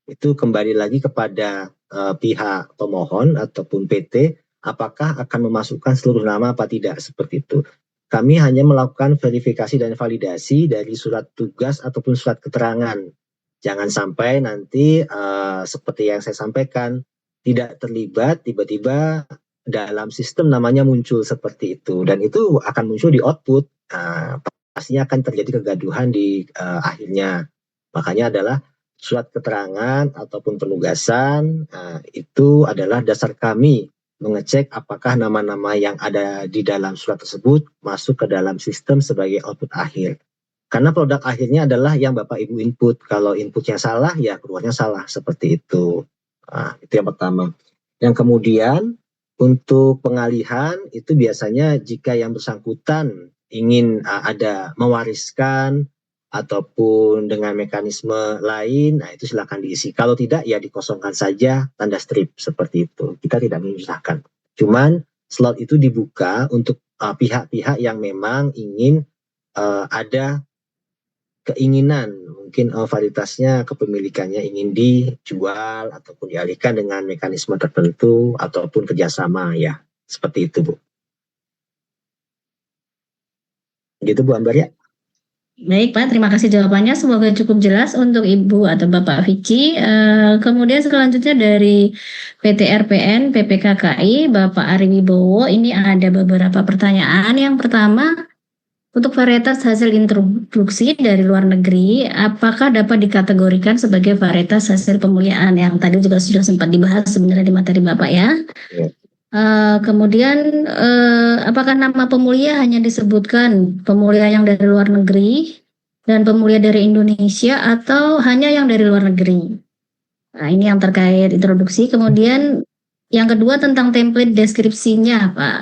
Itu kembali lagi kepada pihak pemohon ataupun PT, apakah akan memasukkan seluruh nama apa tidak, seperti itu. Kami hanya melakukan verifikasi dan validasi dari surat tugas ataupun surat keterangan. Jangan sampai nanti seperti yang saya sampaikan, tidak terlibat, tiba-tiba dalam sistem namanya muncul seperti itu. Dan itu akan muncul di output. Pastinya akan terjadi kegaduhan di akhirnya. Makanya adalah surat keterangan ataupun penugasan itu adalah dasar kami mengecek apakah nama-nama yang ada di dalam surat tersebut masuk ke dalam sistem sebagai output akhir. Karena produk akhirnya adalah yang Bapak Ibu input. Kalau inputnya salah, ya keluarnya salah. Seperti itu. Itu yang pertama. Yang kemudian, untuk pengalihan, itu biasanya jika yang bersangkutan ingin ada mewariskan ataupun dengan mekanisme lain, nah itu silakan diisi. Kalau tidak, ya dikosongkan saja tanda strip seperti itu. Kita tidak menyusahkan. Cuman slot itu dibuka untuk pihak-pihak yang memang ingin ada keinginan, mungkin varietasnya kepemilikannya ingin dijual ataupun dialihkan dengan mekanisme tertentu ataupun kerjasama ya, seperti itu Bu. Gitu Bu Ambar ya. Baik Pak, terima kasih jawabannya. Semoga cukup jelas untuk Ibu atau Bapak Vici. Kemudian selanjutnya dari PT RPN PPKKI Bapak Ari Wibowo, ini ada beberapa pertanyaan. Yang pertama, untuk varietas hasil introduksi dari luar negeri, apakah dapat dikategorikan sebagai varietas hasil pemuliaan? Yang tadi juga sudah sempat dibahas sebenarnya di materi Bapak ya. Kemudian apakah nama pemulia hanya disebutkan pemulia yang dari luar negeri dan pemulia dari Indonesia atau hanya yang dari luar negeri? Nah, ini yang terkait introduksi. Kemudian yang kedua tentang template deskripsinya, Pak.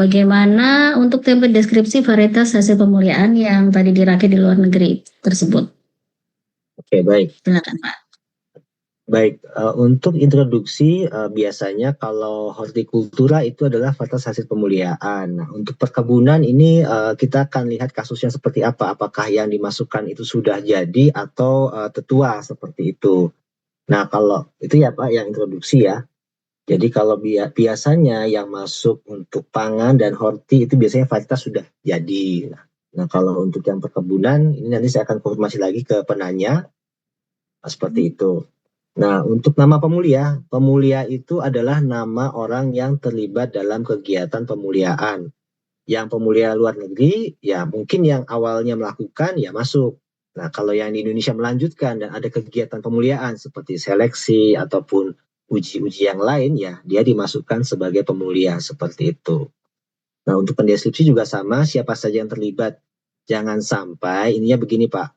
Bagaimana untuk template deskripsi varietas hasil pemuliaan yang tadi dirakit di luar negeri tersebut? Oke, baik. Silakan, Pak. Baik, untuk introduksi biasanya kalau hortikultura itu adalah varietas hasil pemuliaan. Nah, untuk perkebunan ini kita akan lihat kasusnya seperti apa. Apakah yang dimasukkan itu sudah jadi atau tetua seperti itu. Nah, kalau itu ya Pak yang introduksi ya. Jadi kalau biasanya yang masuk untuk pangan dan horti itu biasanya varietas sudah jadi. Nah, kalau untuk yang perkebunan ini nanti saya akan konfirmasi lagi ke penanya. Seperti itu. Nah, untuk nama pemulia, pemulia itu adalah nama orang yang terlibat dalam kegiatan pemuliaan. Yang pemulia luar negeri, ya mungkin yang awalnya melakukan, ya masuk. Nah, kalau yang di Indonesia melanjutkan dan ada kegiatan pemuliaan seperti seleksi ataupun uji-uji yang lain, ya dia dimasukkan sebagai pemulia seperti itu. Nah, untuk pendeskripsi juga sama, siapa saja yang terlibat. Jangan sampai, ininya begini Pak,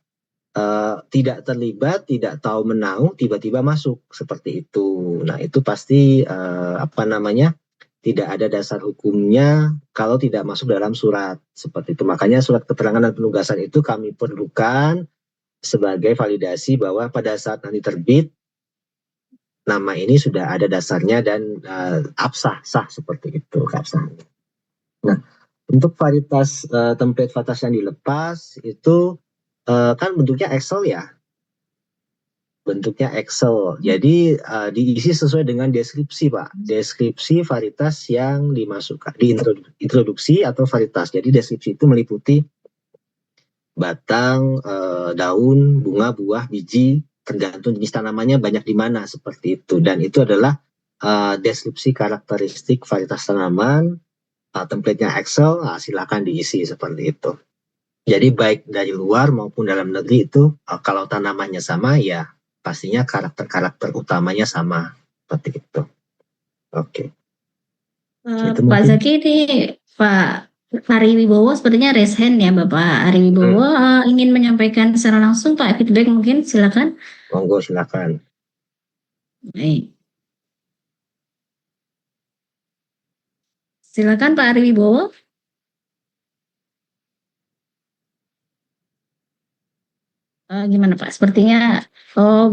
tidak terlibat, tidak tahu menau, tiba-tiba masuk seperti itu. Nah, itu pasti tidak ada dasar hukumnya kalau tidak masuk dalam surat seperti itu. Makanya surat keterangan dan penugasan itu kami perlukan sebagai validasi bahwa pada saat nanti terbit nama ini sudah ada dasarnya dan absah sah seperti itu keabsahannya. Nah, untuk varietas template varietas yang dilepas itu kan bentuknya Excel ya. Bentuknya Excel. Jadi diisi sesuai dengan deskripsi, Pak. Deskripsi varietas yang dimasukkan, introduksi atau varietas. Jadi deskripsi itu meliputi batang, daun, bunga, buah, biji, tergantung jenis tanamannya banyak di mana seperti itu. Dan itu adalah deskripsi karakteristik varietas tanaman. Template-nya Excel, silakan diisi seperti itu. Jadi baik dari luar maupun dalam negeri itu kalau tanamannya sama ya pastinya karakter-karakter utamanya sama seperti itu. Oke. Pak Zaki ini Pak Ari Wibowo sepertinya raise hand ya Bapak Ari Wibowo ingin menyampaikan secara langsung Pak feedback mungkin silakan. Monggo silakan. Baik. Silakan Pak Ari Wibowo. Gimana Pak? Sepertinya,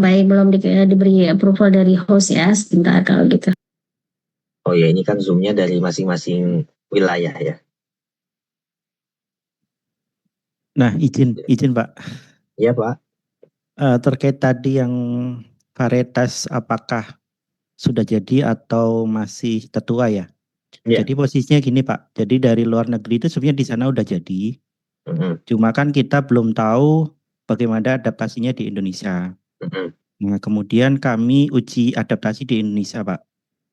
baik belum diberi approval dari host ya, sebentar kalau gitu. Oh ya, ini kan Zoom-nya dari masing-masing wilayah ya. Nah, izin Pak. Iya Pak. Terkait tadi yang varietas apakah sudah jadi atau masih tertua ya? Iya. Jadi posisinya gini Pak. Jadi dari luar negeri itu sebenarnya di sana udah jadi. Mm-mm, Cuma kan kita belum tahu bagaimana adaptasinya di Indonesia. mm-mm, Nah, kemudian kami uji adaptasi di Indonesia Pak.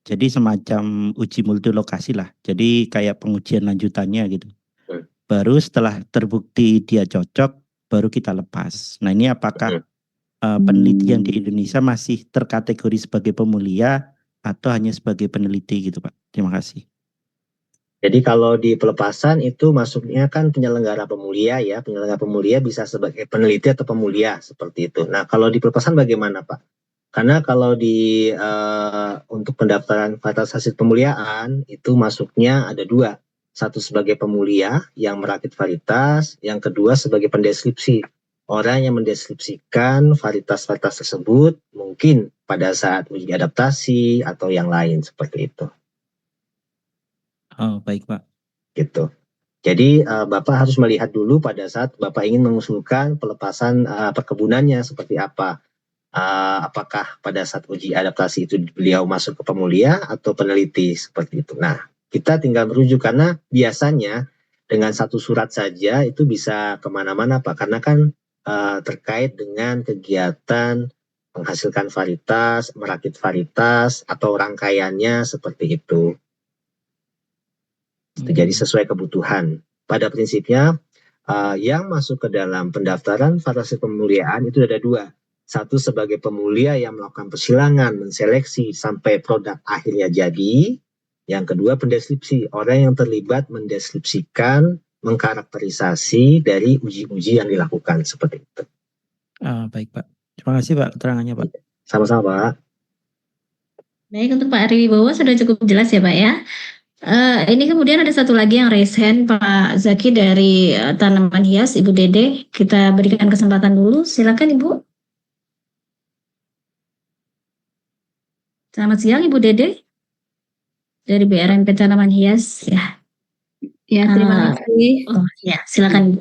Jadi semacam uji multilokasi lah. Jadi kayak pengujian lanjutannya gitu. mm, Baru setelah terbukti dia cocok, baru kita lepas. Nah, ini apakah mm. penelitian di Indonesia masih terkategori sebagai pemulia atau hanya sebagai peneliti gitu Pak? Terima kasih. Jadi kalau di pelepasan itu masuknya kan penyelenggara pemulia ya, penyelenggara pemulia bisa sebagai peneliti atau pemulia seperti itu. Nah kalau di pelepasan bagaimana Pak? Karena kalau di untuk pendaftaran varietas hasil pemuliaan itu masuknya ada dua, satu sebagai pemulia yang merakit varietas, yang kedua sebagai pendeskripsi. Orang yang mendeskripsikan varietas-varietas tersebut mungkin pada saat uji adaptasi atau yang lain seperti itu. Oh, baik Pak. Gitu. Jadi Bapak harus melihat dulu pada saat Bapak ingin mengusulkan pelepasan perkebunannya seperti apa. Apakah pada saat uji adaptasi itu beliau masuk ke pemulia atau peneliti seperti itu. Nah, kita tinggal merujuk karena biasanya dengan satu surat saja itu bisa kemana-mana Pak. Karena kan terkait dengan kegiatan menghasilkan varietas, merakit varietas atau rangkaiannya seperti itu. Jadi sesuai kebutuhan. Pada prinsipnya yang masuk ke dalam pendaftaran varietas pemuliaan itu ada dua. Satu sebagai pemulia yang melakukan persilangan, menseleksi sampai produk akhirnya jadi. Yang kedua pendeskripsi, orang yang terlibat mendeskripsikan, mengkarakterisasi dari uji-uji yang dilakukan seperti itu. Baik Pak. Terima kasih Pak keterangannya Pak. Sama-sama Pak. Baik, untuk Pak Ari Wibowo sudah cukup jelas ya Pak ya. Ini kemudian ada satu lagi yang raise hand, Pak Zaki dari Tanaman Hias, Ibu Dede. Kita berikan kesempatan dulu. Silakan Ibu. Selamat siang Ibu Dede dari BRMP Tanaman Hias. Ya, Ya, terima kasih. oh ya, silakan Ibu.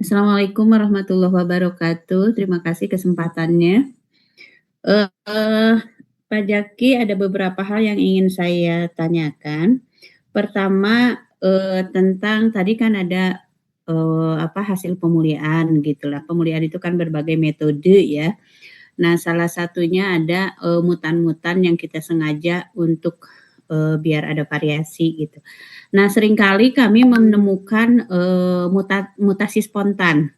Assalamualaikum warahmatullahi wabarakatuh. Terima kasih kesempatannya. Pak Jaki, ada beberapa hal yang ingin saya tanyakan. Pertama, tentang tadi kan ada hasil pemuliaan gitulah. Pemuliaan itu kan berbagai metode ya. Nah, salah satunya ada mutan-mutan yang kita sengaja untuk biar ada variasi gitu. Nah, seringkali kami menemukan mutasi spontan,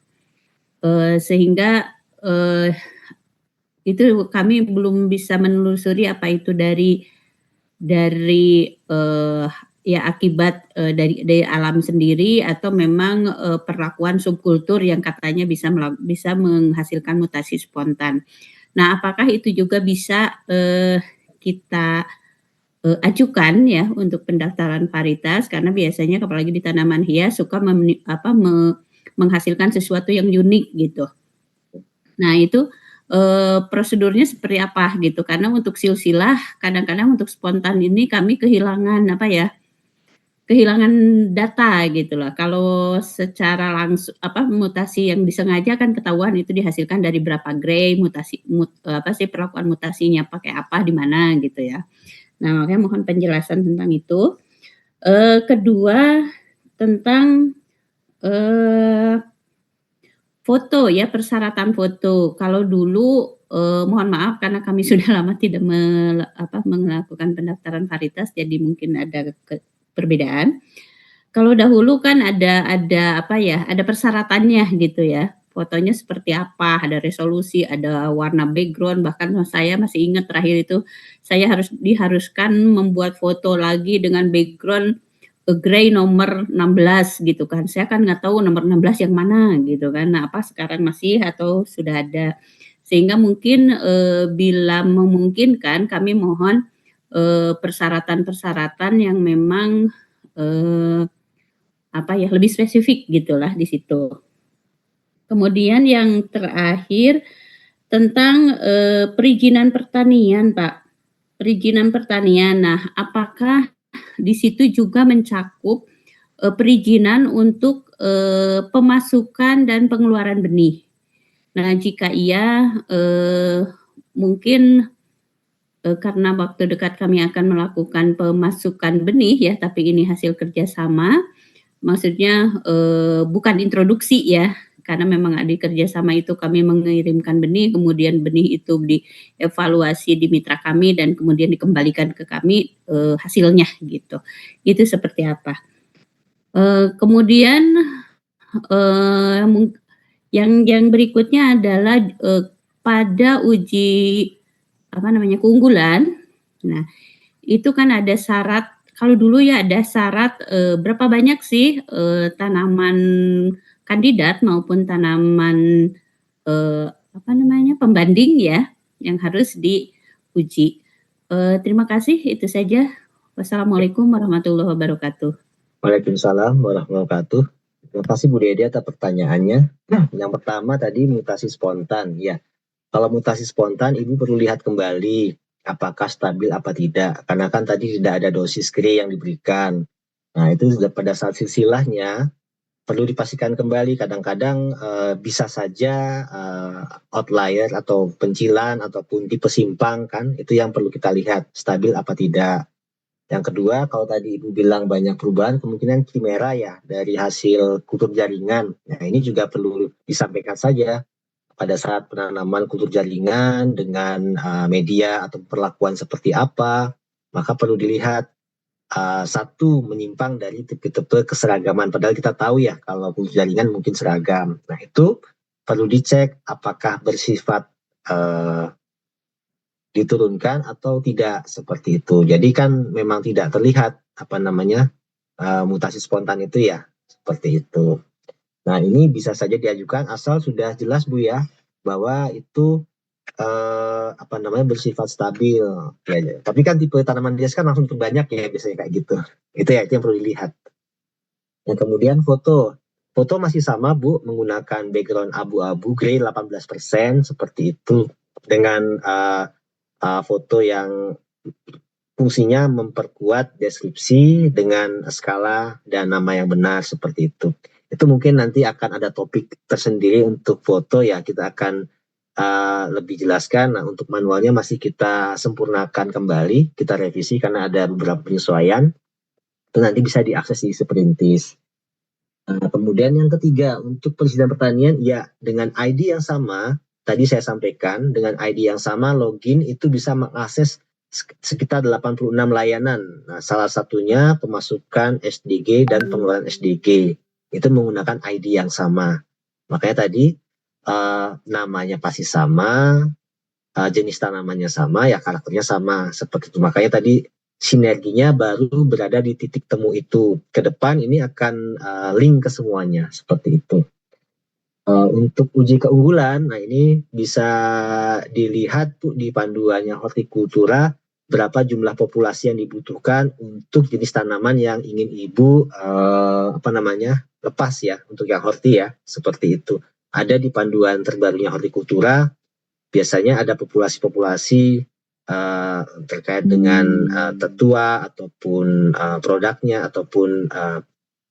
sehingga itu kami belum bisa menelusuri apa itu dari ya akibat dari alam sendiri atau memang perlakuan subkultur yang katanya bisa menghasilkan mutasi spontan. Nah, apakah itu juga bisa kita ajukan ya untuk pendaftaran varietas, karena biasanya apalagi di tanaman hias suka menghasilkan sesuatu yang unik gitu. Nah, itu prosedurnya seperti apa gitu, karena untuk silsilah kadang-kadang untuk spontan ini kami kehilangan data gitu lah. Kalau secara langsung mutasi yang disengaja kan ketahuan itu dihasilkan dari berapa grey, perlakuan mutasinya pakai apa di mana gitu ya. Nah, makanya mohon penjelasan tentang itu. Kedua, tentang foto ya, persyaratan foto. Kalau dulu mohon maaf karena kami sudah lama tidak melakukan pendaftaran varietas, jadi mungkin ada perbedaan. Kalau dahulu kan ada persyaratannya gitu ya. Fotonya seperti apa, ada resolusi, ada warna background, bahkan saya masih ingat terakhir itu saya diharuskan membuat foto lagi dengan background grey nomor 16 gitu kan. Saya kan nggak tahu nomor 16 yang mana gitu kan. Nah, apa sekarang masih atau sudah ada. Sehingga mungkin bila memungkinkan kami mohon persyaratan-persyaratan yang memang lebih spesifik gitulah di situ. Kemudian yang terakhir tentang perizinan pertanian, Pak. perizinan pertanian. Nah, apakah di situ juga mencakup perizinan untuk pemasukan dan pengeluaran benih? Nah, jika iya, mungkin karena waktu dekat kami akan melakukan pemasukan benih ya, tapi ini hasil kerjasama, maksudnya bukan introduksi ya, karena memang di kerjasama itu kami mengirimkan benih, kemudian benih itu dievaluasi di mitra kami dan kemudian dikembalikan ke kami hasilnya gitu. Itu seperti apa? Kemudian yang berikutnya adalah pada uji keunggulan. Nah, itu kan ada syarat, kalau dulu ya ada syarat berapa banyak sih tanaman kandidat maupun tanaman pembanding ya yang harus diuji. Terima kasih, itu saja. Wassalamualaikum warahmatullahi wabarakatuh. Waalaikumsalam warahmatullahi wabarakatuh. Terima kasih Bu Dede atas pertanyaannya. Yang pertama tadi mutasi spontan. Ya, kalau mutasi spontan Ibu perlu lihat kembali apakah stabil apa tidak. Karena kan tadi tidak ada dosis Gray yang diberikan. Nah, itu pada saat silsilahnya perlu dipastikan kembali. Kadang-kadang bisa saja outlier atau pencilan ataupun tipe simpang kan, itu yang perlu kita lihat stabil apa tidak. Yang kedua, kalau tadi Ibu bilang banyak perubahan, kemungkinan kimera ya dari hasil kultur jaringan. Nah, ini juga perlu disampaikan saja pada saat penanaman kultur jaringan dengan media atau perlakuan seperti apa, maka perlu dilihat satu menyimpang dari tipe-tipe keseragaman. Padahal kita tahu ya kalau kultur jaringan mungkin seragam. Nah, itu perlu dicek apakah bersifat diturunkan atau tidak seperti itu. Jadi kan memang tidak terlihat mutasi spontan itu ya seperti itu. Nah, ini bisa saja diajukan asal sudah jelas Bu ya bahwa itu bersifat stabil ya. Tapi kan tipe tanaman hias kan langsung terbanyak ya biasanya kayak gitu. Itu ya, itu yang perlu dilihat. Yang kemudian foto masih sama Bu, menggunakan background abu-abu Gray 18% seperti itu dengan foto yang fungsinya memperkuat deskripsi dengan skala dan nama yang benar seperti itu. Itu mungkin nanti akan ada topik tersendiri untuk foto ya, kita akan lebih jelaskan. Nah, untuk manualnya masih kita sempurnakan kembali, kita revisi karena ada beberapa penyesuaian. Itu nanti bisa diakses di Sprintis. Kemudian yang ketiga, untuk perizinan pertanian ya dengan ID yang sama, tadi saya sampaikan dengan ID yang sama login itu bisa mengakses sekitar 86 layanan. Nah, salah satunya pemasukan SDG dan pengeluaran SDG. Itu menggunakan ID yang sama. Makanya tadi namanya pasti sama, jenis tanamannya sama, ya karakternya sama. Seperti itu. Makanya tadi sinerginya baru berada di titik temu itu. Ke depan ini akan link ke semuanya. Seperti itu. Untuk uji keunggulan, nah ini bisa dilihat tuh di panduannya hortikultura berapa jumlah populasi yang dibutuhkan untuk jenis tanaman yang ingin Ibu lepas ya untuk yang horti ya, seperti itu. Ada di panduan terbarunya hortikultura, biasanya ada populasi-populasi terkait dengan tetua ataupun produknya ataupun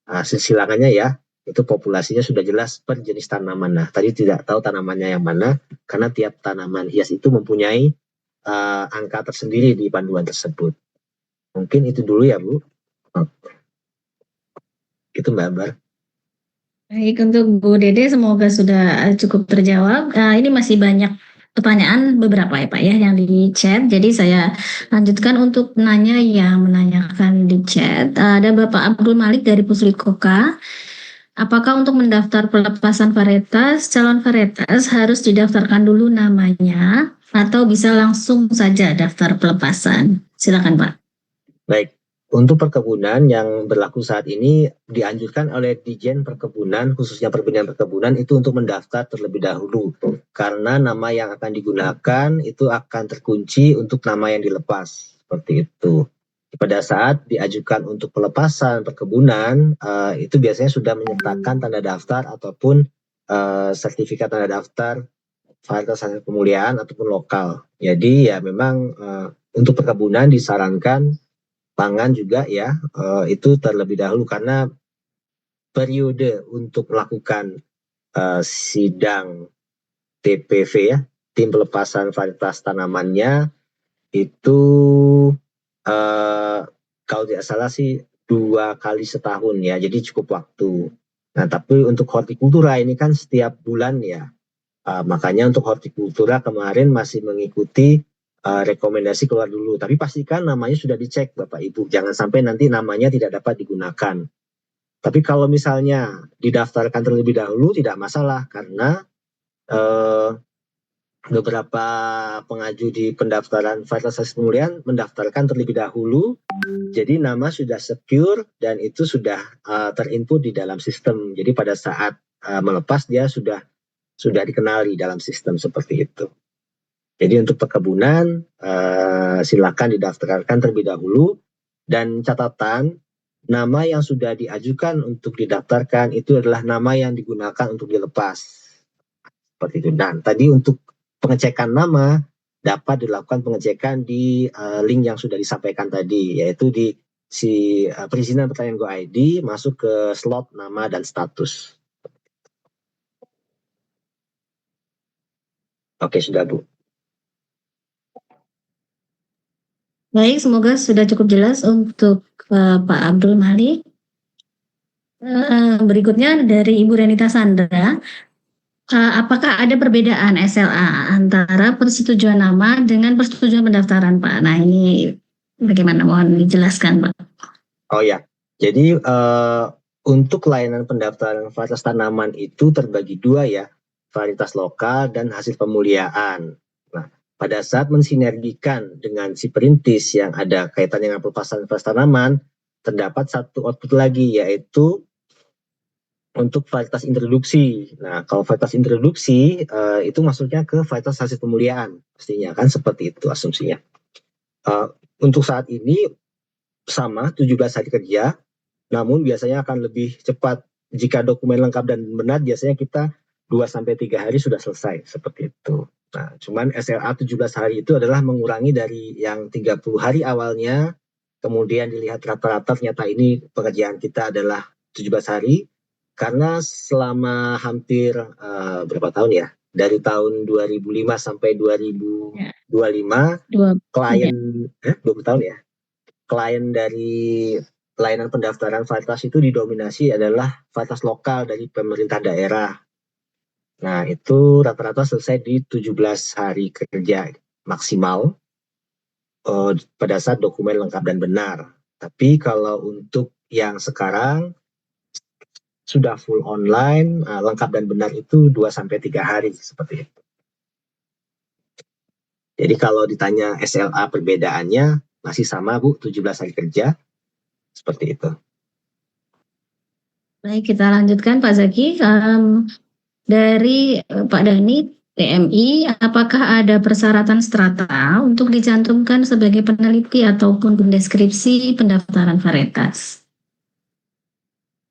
silsilangannya ya. Itu populasinya sudah jelas per jenis tanaman. Nah, tadi tidak tahu tanamannya yang mana, karena tiap tanaman hias itu mempunyai angka tersendiri di panduan tersebut. Mungkin itu dulu ya, Bu. Itu Mbak Ambar. Baik, untuk Bu Dede semoga sudah cukup terjawab. Ini masih banyak pertanyaan beberapa ya Pak ya yang di chat. Jadi saya lanjutkan untuk nanya yang menanyakan di chat. Ada Bapak Abdul Malik dari Puslikoka. Apakah untuk mendaftar pelepasan varietas, calon varietas harus didaftarkan dulu namanya atau bisa langsung saja daftar pelepasan? Silakan Pak. Baik, untuk perkebunan yang berlaku saat ini dianjurkan oleh Dijen Perkebunan, khususnya Perbinaan Perkebunan itu untuk mendaftar terlebih dahulu. Karena nama yang akan digunakan itu akan terkunci untuk nama yang dilepas. Seperti itu. Pada saat diajukan untuk pelepasan perkebunan, itu biasanya sudah menyertakan tanda daftar ataupun sertifikat tanda daftar varietas hasil pemulihan ataupun lokal. Jadi ya memang untuk perkebunan disarankan pangan juga ya, itu terlebih dahulu karena periode untuk melakukan sidang TPV ya, tim pelepasan varietas tanamannya itu kalau tidak salah sih 2 kali setahun ya, jadi cukup waktu. Nah, tapi untuk hortikultura ini kan setiap bulan ya, makanya untuk hortikultura kemarin masih mengikuti rekomendasi keluar dulu. Tapi pastikan namanya sudah dicek Bapak Ibu, jangan sampai nanti namanya tidak dapat digunakan. Tapi kalau misalnya didaftarkan terlebih dahulu tidak masalah karena beberapa pengaju di pendaftaran varietas hasil pemilihan mendaftarkan terlebih dahulu, jadi nama sudah secure dan itu sudah terinput di dalam sistem. Jadi pada saat melepas dia sudah dikenali dalam sistem seperti itu. Jadi untuk perkebunan silakan didaftarkan terlebih dahulu, dan catatan nama yang sudah diajukan untuk didaftarkan itu adalah nama yang digunakan untuk dilepas. Seperti itu. Dan tadi untuk pengecekan nama dapat dilakukan pengecekan di link yang sudah disampaikan tadi, yaitu di perizinan pertanian Go ID, masuk ke slot nama dan status. Oke, sudah Bu. Baik, semoga sudah cukup jelas untuk Pak Abdul Malik. Berikutnya dari Ibu Renita Sandra, apakah ada perbedaan SLA antara persetujuan nama dengan persetujuan pendaftaran, Pak? Nah, ini bagaimana? Mohon dijelaskan, Pak. Oh ya, jadi untuk layanan pendaftaran varietas tanaman itu terbagi 2 ya, varietas lokal dan hasil pemuliaan. Nah, pada saat mensinergikan dengan si perintis yang ada kaitannya dengan pelepasan varietas tanaman, terdapat satu output lagi, yaitu untuk varietas introduksi. Nah, kalau varietas introduksi itu masuknya ke varietas hasil pemuliaan, pastinya kan seperti itu asumsinya. Untuk saat ini sama 17 hari kerja, namun biasanya akan lebih cepat jika dokumen lengkap dan benar. Biasanya kita 2-3 hari sudah selesai seperti itu. Nah, cuman SLA 17 hari itu adalah mengurangi dari yang 30 hari awalnya, kemudian dilihat rata-rata ternyata ini pekerjaan kita adalah 17 hari, karena selama hampir berapa tahun ya, dari tahun 2005 sampai 2025, klien 20 tahun ya, klien dari layanan pendaftaran varietas itu didominasi adalah varietas lokal dari pemerintah daerah. Nah, itu rata-rata selesai di 17 hari kerja maksimal pada saat dokumen lengkap dan benar. Tapi kalau untuk yang sekarang sudah full online, lengkap dan benar itu 2-3 hari seperti itu. Jadi kalau ditanya SLA perbedaannya masih sama Bu, 17 hari kerja, seperti itu. Baik, kita lanjutkan Pak Zaki. Dari Pak Dhani, TMI, apakah ada persyaratan strata untuk dicantumkan sebagai peneliti ataupun pendeskripsi pendaftaran varietas?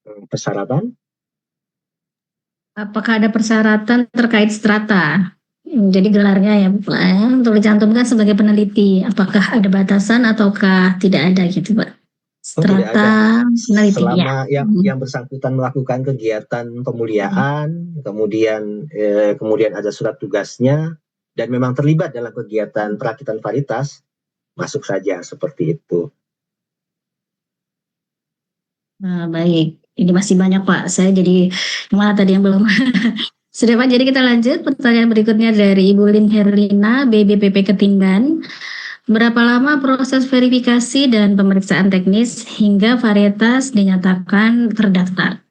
Persyaratan? Apakah ada persyaratan terkait strata? Jadi gelarnya ya untuk dicantumkan sebagai peneliti. Apakah ada batasan ataukah tidak ada gitu Pak? Strata peneliti selama yang bersangkutan melakukan kegiatan pemuliaan, kemudian ada surat tugasnya dan memang terlibat dalam kegiatan perakitan varietas, masuk saja seperti itu. Nah, baik, ini masih banyak Pak. Saya jadi malah tadi yang belum. Sudah Pak, jadi kita lanjut. Pertanyaan berikutnya dari Ibu Lin Herlina, BBPP Ketinggan. Berapa lama proses verifikasi dan pemeriksaan teknis hingga varietas dinyatakan terdaftar?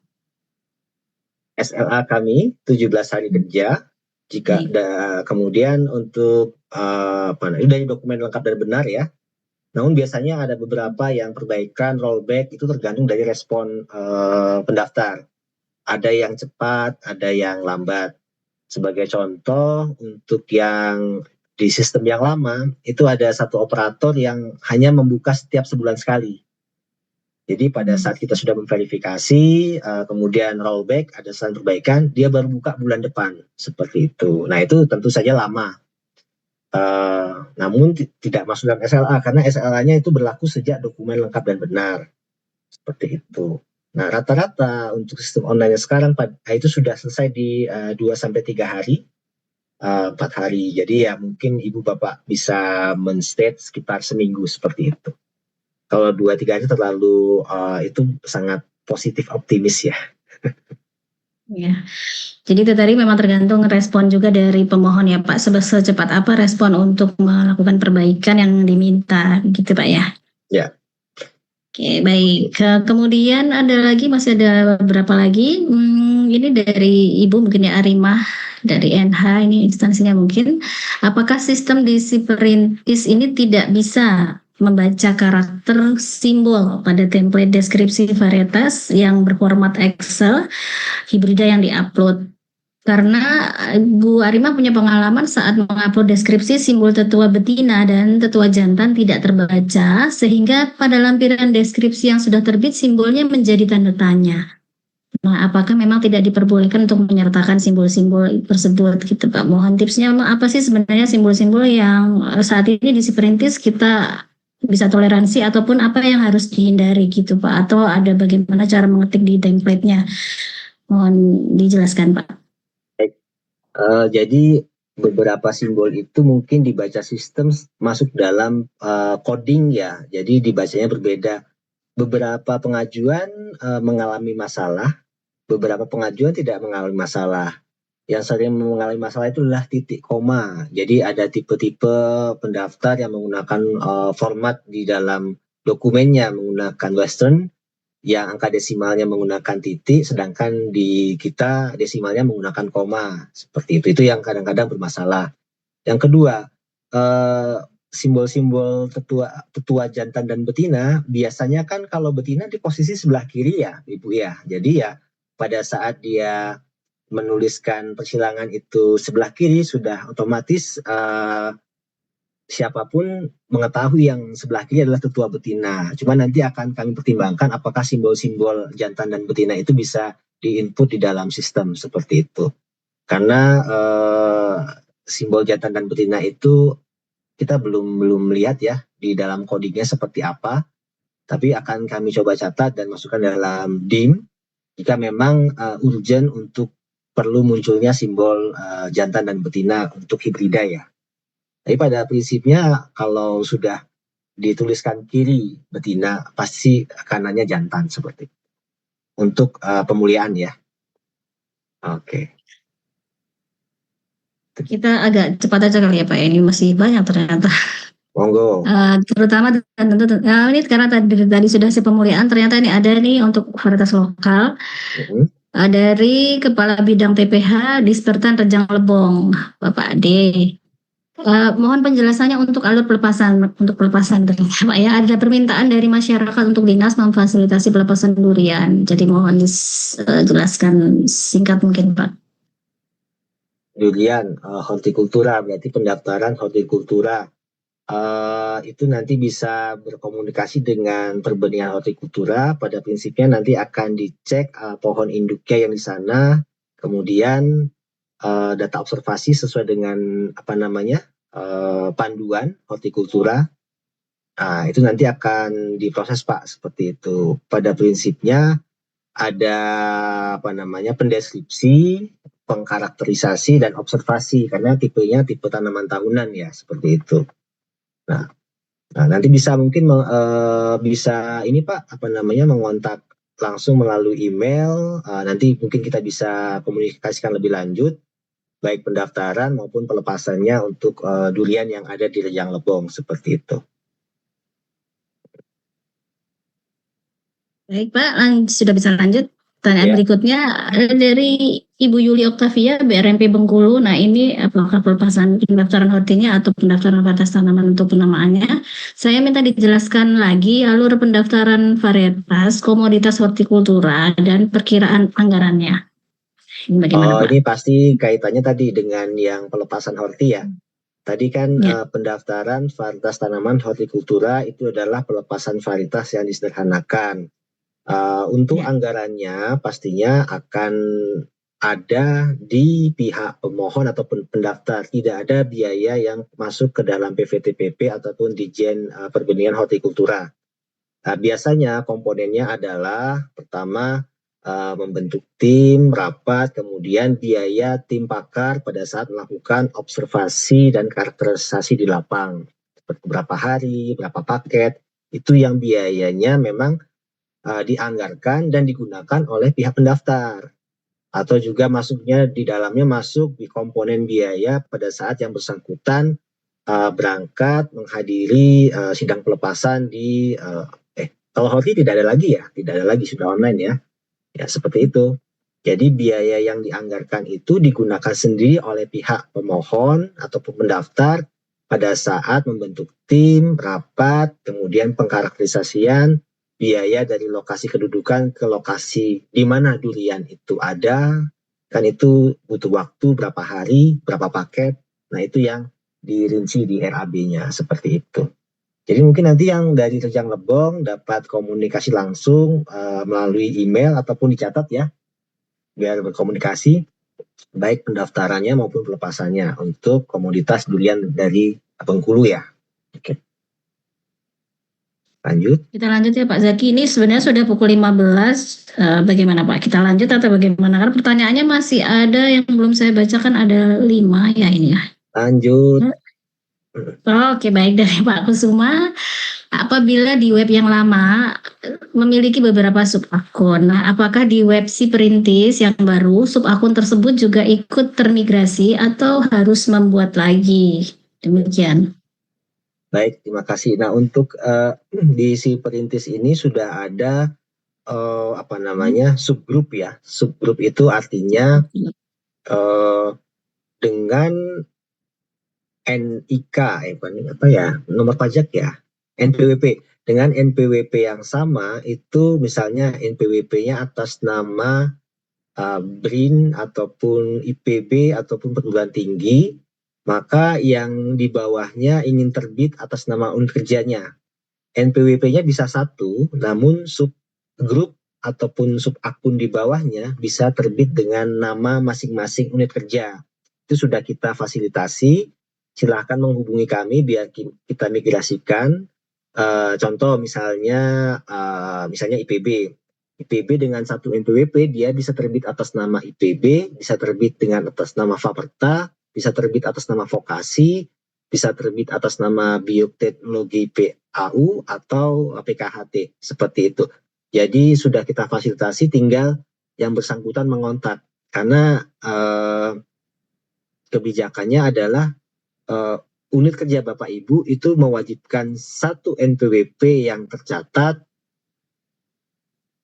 SLA kami 17 hari kerja. Jika kemudian untuk dari dokumen lengkap dan benar ya. Namun biasanya ada beberapa yang perbaikan, rollback, itu tergantung dari respon pendaftar. Ada yang cepat, ada yang lambat. Sebagai contoh, untuk yang di sistem yang lama, itu ada satu operator yang hanya membuka setiap sebulan sekali. Jadi pada saat kita sudah memverifikasi, kemudian rollback, ada saran perbaikan, dia baru buka bulan depan. Seperti itu. Nah, itu tentu saja lama. namun tidak masuk dalam SLA karena SLA-nya itu berlaku sejak dokumen lengkap dan benar. Seperti itu. Nah, rata-rata untuk sistem online sekarang itu sudah selesai di 2-3 hari, 4 hari. Jadi ya mungkin Ibu Bapak bisa men-state sekitar seminggu seperti itu. Kalau 2-3 hari terlalu itu sangat positif optimis ya. Ya, jadi itu tadi memang tergantung respon juga dari pemohon ya Pak, secepat apa respon untuk melakukan perbaikan yang diminta, gitu Pak ya? Ya. Oke, baik. Kemudian masih ada beberapa lagi. Ini dari Ibu mungkin ya, Arimah dari NH, ini instansinya mungkin. Apakah sistem di si perintis ini tidak bisa membaca karakter simbol pada template deskripsi varietas yang berformat Excel hibrida yang diupload? Karena Bu Arimah punya pengalaman saat mengupload deskripsi simbol tetua betina dan tetua jantan tidak terbaca, sehingga pada lampiran deskripsi yang sudah terbit simbolnya menjadi tanda tanya. Nah, apakah memang tidak diperbolehkan untuk menyertakan simbol-simbol tersebut gitu Pak? Mohon tipsnya apa sih sebenarnya simbol-simbol yang saat ini di si perintis kita bisa toleransi ataupun apa yang harus dihindari gitu Pak? Atau ada bagaimana cara mengetik di template-nya? Mohon dijelaskan Pak. Jadi beberapa simbol itu mungkin dibaca sistem masuk dalam coding ya, jadi dibacanya berbeda. Beberapa pengajuan mengalami masalah, beberapa pengajuan tidak mengalami masalah. Yang sering mengalami masalah itu adalah titik koma. Jadi ada tipe-tipe pendaftar yang menggunakan format di dalam dokumennya menggunakan Western, yang angka desimalnya menggunakan titik, sedangkan di kita desimalnya menggunakan koma. Seperti itu yang kadang-kadang bermasalah. Yang kedua, simbol-simbol tetua jantan dan betina, biasanya kan kalau betina di posisi sebelah kiri ya Ibu ya. Jadi ya pada saat dia menuliskan persilangan itu sebelah kiri, sudah otomatis siapapun mengetahui yang sebelah kiri adalah tetua betina. Cuma nanti akan kami pertimbangkan apakah simbol-simbol jantan dan betina itu bisa diinput di dalam sistem seperti itu. Karena simbol jantan dan betina itu kita belum melihat ya di dalam codingnya seperti apa. Tapi akan kami coba catat dan masukkan dalam DIM jika memang urgent untuk perlu munculnya simbol jantan dan betina untuk hibrida ya. Tapi pada prinsipnya kalau sudah dituliskan kiri betina, pasti kanannya jantan seperti itu. Untuk pemuliaan ya. Oke. Kita agak cepat aja kali ya Pak, ini masih banyak ternyata. Monggo. Terutama dan tentu ini karena tadi sudah si pemuliaan, ternyata ini ada nih untuk varietas lokal. Dari Kepala Bidang TPH Dispertan Rejang Lebong, Bapak Ade. Mohon penjelasannya untuk alur pelepasan Pak ya. Ada permintaan dari masyarakat untuk dinas memfasilitasi pelepasan durian. Jadi mohon dijelaskan singkat mungkin Pak. Durian hortikultura, berarti pendaftaran hortikultura itu nanti bisa berkomunikasi dengan perbenihan hortikultura. Pada prinsipnya nanti akan dicek pohon induknya yang di sana, kemudian data observasi sesuai dengan panduan hortikultura. Itu nanti akan diproses Pak seperti itu. Pada prinsipnya ada pendeskripsi, pengkarakterisasi dan observasi karena tipenya tipe tanaman tahunan ya seperti itu. Nah nanti bisa mungkin bisa ini Pak mengontak langsung melalui email. Nanti mungkin kita bisa komunikasikan lebih lanjut baik pendaftaran maupun pelepasannya untuk durian yang ada di Rejang Lebong seperti itu. Baik Pak, sudah bisa lanjut. Pertanyaan berikutnya dari Ibu Yuli Oktavia, BRMP Bengkulu. Nah ini apakah pelepasan pendaftaran hortinya atau pendaftaran varietas tanaman untuk penamaannya? Saya minta dijelaskan lagi alur pendaftaran varietas, komoditas hortikultura, dan perkiraan anggarannya. Ini pasti kaitannya tadi dengan yang pelepasan horti ya. Tadi kan pendaftaran varietas tanaman hortikultura itu adalah pelepasan varietas yang disederhanakan. Untuk anggarannya pastinya akan ada di pihak pemohon ataupun pendaftar. Tidak ada biaya yang masuk ke dalam PVTPP ataupun Dijen Perbenih Hortikultura. Nah, biasanya komponennya adalah pertama membentuk tim, rapat, kemudian biaya tim pakar pada saat melakukan observasi dan karakterisasi di lapang. Berapa hari, berapa paket, itu yang biayanya memang dianggarkan dan digunakan oleh pihak pendaftar. Atau juga masuknya di dalamnya masuk di komponen biaya pada saat yang bersangkutan berangkat menghadiri sidang pelepasan di kalau Horti tidak ada lagi ya, tidak ada lagi, sudah online ya. Ya, seperti itu. Jadi biaya yang dianggarkan itu digunakan sendiri oleh pihak pemohon ataupun pendaftar pada saat membentuk tim, rapat, kemudian pengkarakterisasian, biaya dari lokasi kedudukan ke lokasi di mana durian itu ada, kan itu butuh waktu berapa hari, berapa paket. Nah, itu yang dirinci di RAB-nya seperti itu. Jadi mungkin nanti yang dari Rejang Lebong dapat komunikasi langsung melalui email ataupun dicatat ya, biar berkomunikasi baik pendaftarannya maupun pelepasannya untuk komoditas durian dari Bengkulu ya. Oke. Lanjut. Kita lanjut ya Pak Zaki. Ini sebenarnya sudah pukul 15. Bagaimana Pak? Kita lanjut atau bagaimana? Karena pertanyaannya masih ada yang belum saya bacakan, ada 5 ya ini ya. Lanjut. Oke, baik, dari Pak Kusuma. Apabila di web yang lama memiliki beberapa sub akun, nah apakah di web si perintis yang baru sub akun tersebut juga ikut termigrasi atau harus membuat lagi? Demikian. Baik, terima kasih. Nah, untuk di si perintis ini sudah ada subgrup ya. Subgrup itu artinya dengan NIK nomor pajak ya, NPWP. Dengan NPWP yang sama itu misalnya NPWP-nya atas nama BRIN ataupun IPB ataupun perguruan tinggi, maka yang di bawahnya ingin terbit atas nama unit kerjanya. NPWP-nya bisa satu, namun subgrup ataupun sub akun di bawahnya bisa terbit dengan nama masing-masing unit kerja. Itu sudah kita fasilitasi. Silahkan menghubungi kami biar kita migrasikan. Contoh misalnya IPB. IPB dengan satu NPWP dia bisa terbit atas nama IPB, bisa terbit dengan atas nama Faperta, bisa terbit atas nama Vokasi, bisa terbit atas nama Bioteknologi PAU atau PKHT, seperti itu. Jadi sudah kita fasilitasi, tinggal yang bersangkutan mengontak. Karena kebijakannya adalah unit kerja Bapak Ibu itu mewajibkan satu NPWP yang tercatat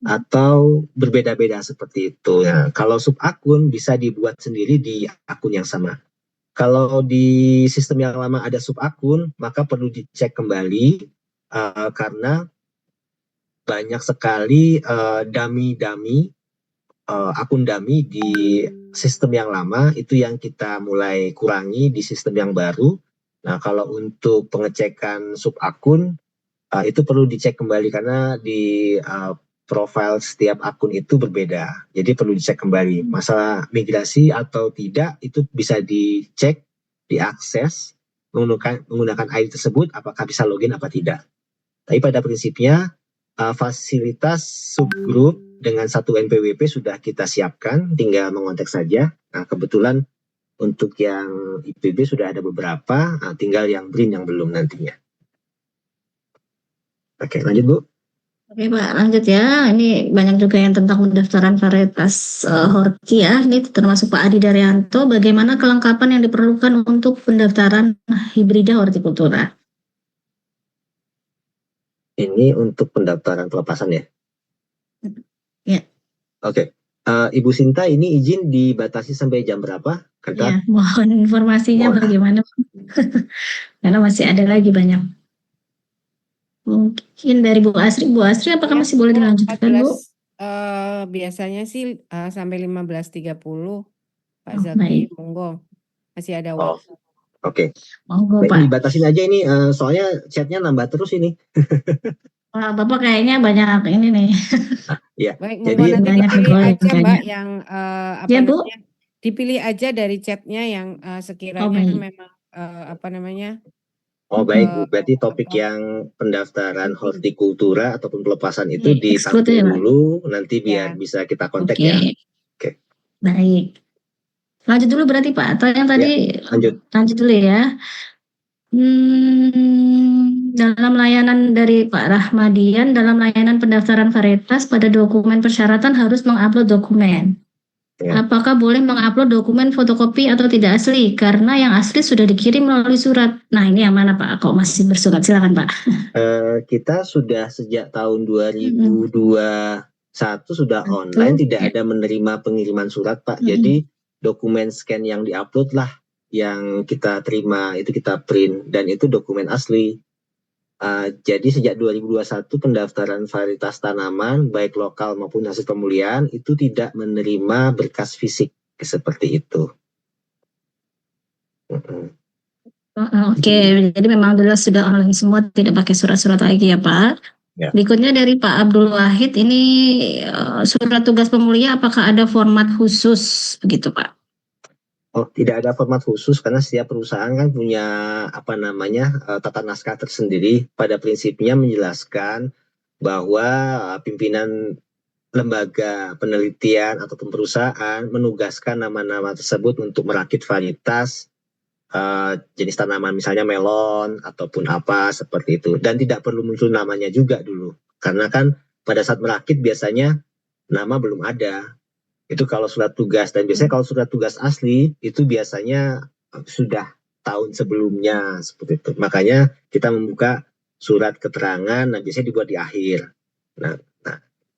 atau berbeda-beda seperti itu. Ya, kalau sub akun bisa dibuat sendiri di akun yang sama. Kalau di sistem yang lama ada sub akun, maka perlu dicek kembali karena banyak sekali akun dummy di sistem yang lama, itu yang kita mulai kurangi di sistem yang baru. Nah, kalau untuk pengecekan sub akun itu perlu dicek kembali karena di profil setiap akun itu berbeda. Jadi perlu dicek kembali. Masalah migrasi atau tidak itu bisa dicek, diakses menggunakan ID tersebut apakah bisa login apa tidak. Tapi pada prinsipnya fasilitas subgrup dengan satu NPWP sudah kita siapkan, tinggal mengontak saja. Nah, kebetulan untuk yang IPB sudah ada beberapa, tinggal yang BRIN yang belum nantinya. Oke, lanjut Bu. Oke Pak, lanjut ya. Ini banyak juga yang tentang pendaftaran varietas Horti ya. Ini termasuk Pak Adi Daryanto. Bagaimana kelengkapan yang diperlukan untuk pendaftaran hibrida hortikultura? Ini untuk pendaftaran pelepasan ya? Ya. Oke. Ibu Sinta, ini izin dibatasi sampai jam berapa? Ya, mohon informasinya bagaimana? Karena masih ada lagi banyak. Mungkin dari Bu Asri. Bu Asri, apakah masih boleh dilanjutkan, Bu? Biasanya sih sampai 15.30. Pak Oh, Zaki, baik. monggo. Masih ada Oh, waktu. oke. Monggo, Baik, Pak. dibatasin aja ini, soalnya chatnya nambah terus ini. Wah, Bapak kayaknya banyak ini nih. Ya, Baik, jadi mohon nanti Banyak dipilih aja kegorengannya. Mbak yang apa Ya, Bu. namanya? Dipilih aja dari chatnya yang Oh, sekiranya baik. memang apa namanya? oh baik Bu, eh, berarti topik apa yang pendaftaran penting hortikultura ataupun pelepasan itu Eksklusif ditampung ya, Pak. dulu, nanti biar ya. bisa kita kontak Oke, ya. Oke, baik. Lanjut dulu berarti Pak, atau yang ya tadi lanjut. lanjut dulu ya. Dalam layanan dari Pak Rahmadian, dalam layanan pendaftaran varietas pada dokumen persyaratan harus mengupload dokumen. Ya. Apakah boleh mengupload dokumen fotokopi atau tidak asli? Karena yang asli sudah dikirim melalui surat. Nah, ini yang mana Pak? Kok masih bersurat? Silakan Pak. Kita sudah sejak tahun Mm-mm. 2021 sudah online, Satu, tidak ya. ada menerima pengiriman surat Pak. Mm-mm. Jadi dokumen scan yang diupload lah yang kita terima, itu kita print, dan itu dokumen asli. Jadi sejak 2021 pendaftaran varietas tanaman baik lokal maupun hasil pemulihan itu tidak menerima berkas fisik seperti itu. Oke, jadi memang dulu sudah online semua, tidak pakai surat-surat lagi ya Pak. Ya. Berikutnya dari Pak Abdul Wahid, ini surat tugas pemulia apakah ada format khusus begitu Pak? Oh, tidak ada format khusus karena setiap perusahaan kan punya tata naskah tersendiri. Pada prinsipnya menjelaskan bahwa pimpinan lembaga penelitian ataupun perusahaan menugaskan nama-nama tersebut untuk merakit varietas jenis tanaman, misalnya melon ataupun apa seperti itu, dan tidak perlu muncul namanya juga dulu karena kan pada saat merakit biasanya nama belum ada. Itu kalau surat tugas, dan biasanya kalau surat tugas asli itu biasanya sudah tahun sebelumnya seperti itu. Makanya kita membuka surat keterangan, nah biasanya dibuat di akhir. Nah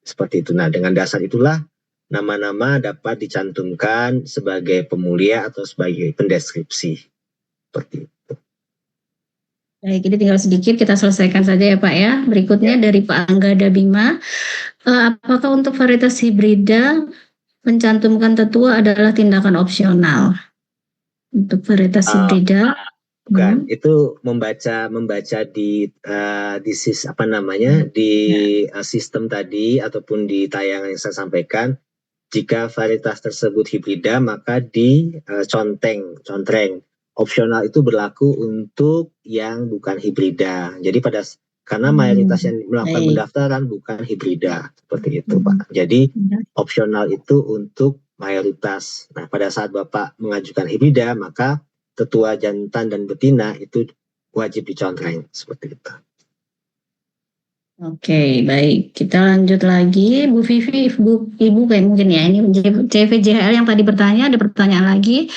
seperti itu. Nah dengan dasar itulah nama-nama dapat dicantumkan sebagai pemulia atau sebagai pendeskripsi seperti itu. Baik, ini tinggal sedikit kita selesaikan saja ya Pak ya. Berikutnya dari Pak Anggada Bima, apakah untuk varietas hibrida mencantumkan tetua adalah tindakan opsional? Untuk varietas hibrida, bukan, itu membaca di sistem tadi ataupun di tayangan yang saya sampaikan. Jika varietas tersebut hibrida maka contreng. Opsional itu berlaku untuk yang bukan hibrida. Jadi karena mayoritas yang melakukan pendaftaran bukan hibrida seperti itu Pak. Jadi opsional itu untuk mayoritas. Nah pada saat Bapak mengajukan hibrida maka tetua jantan dan betina itu wajib dicontreng seperti itu. Oke, baik. Kita lanjut lagi. Bu Vivi, Ibu kayak mungkin ya, ini CVJHL yang tadi bertanya, ada pertanyaan lagi.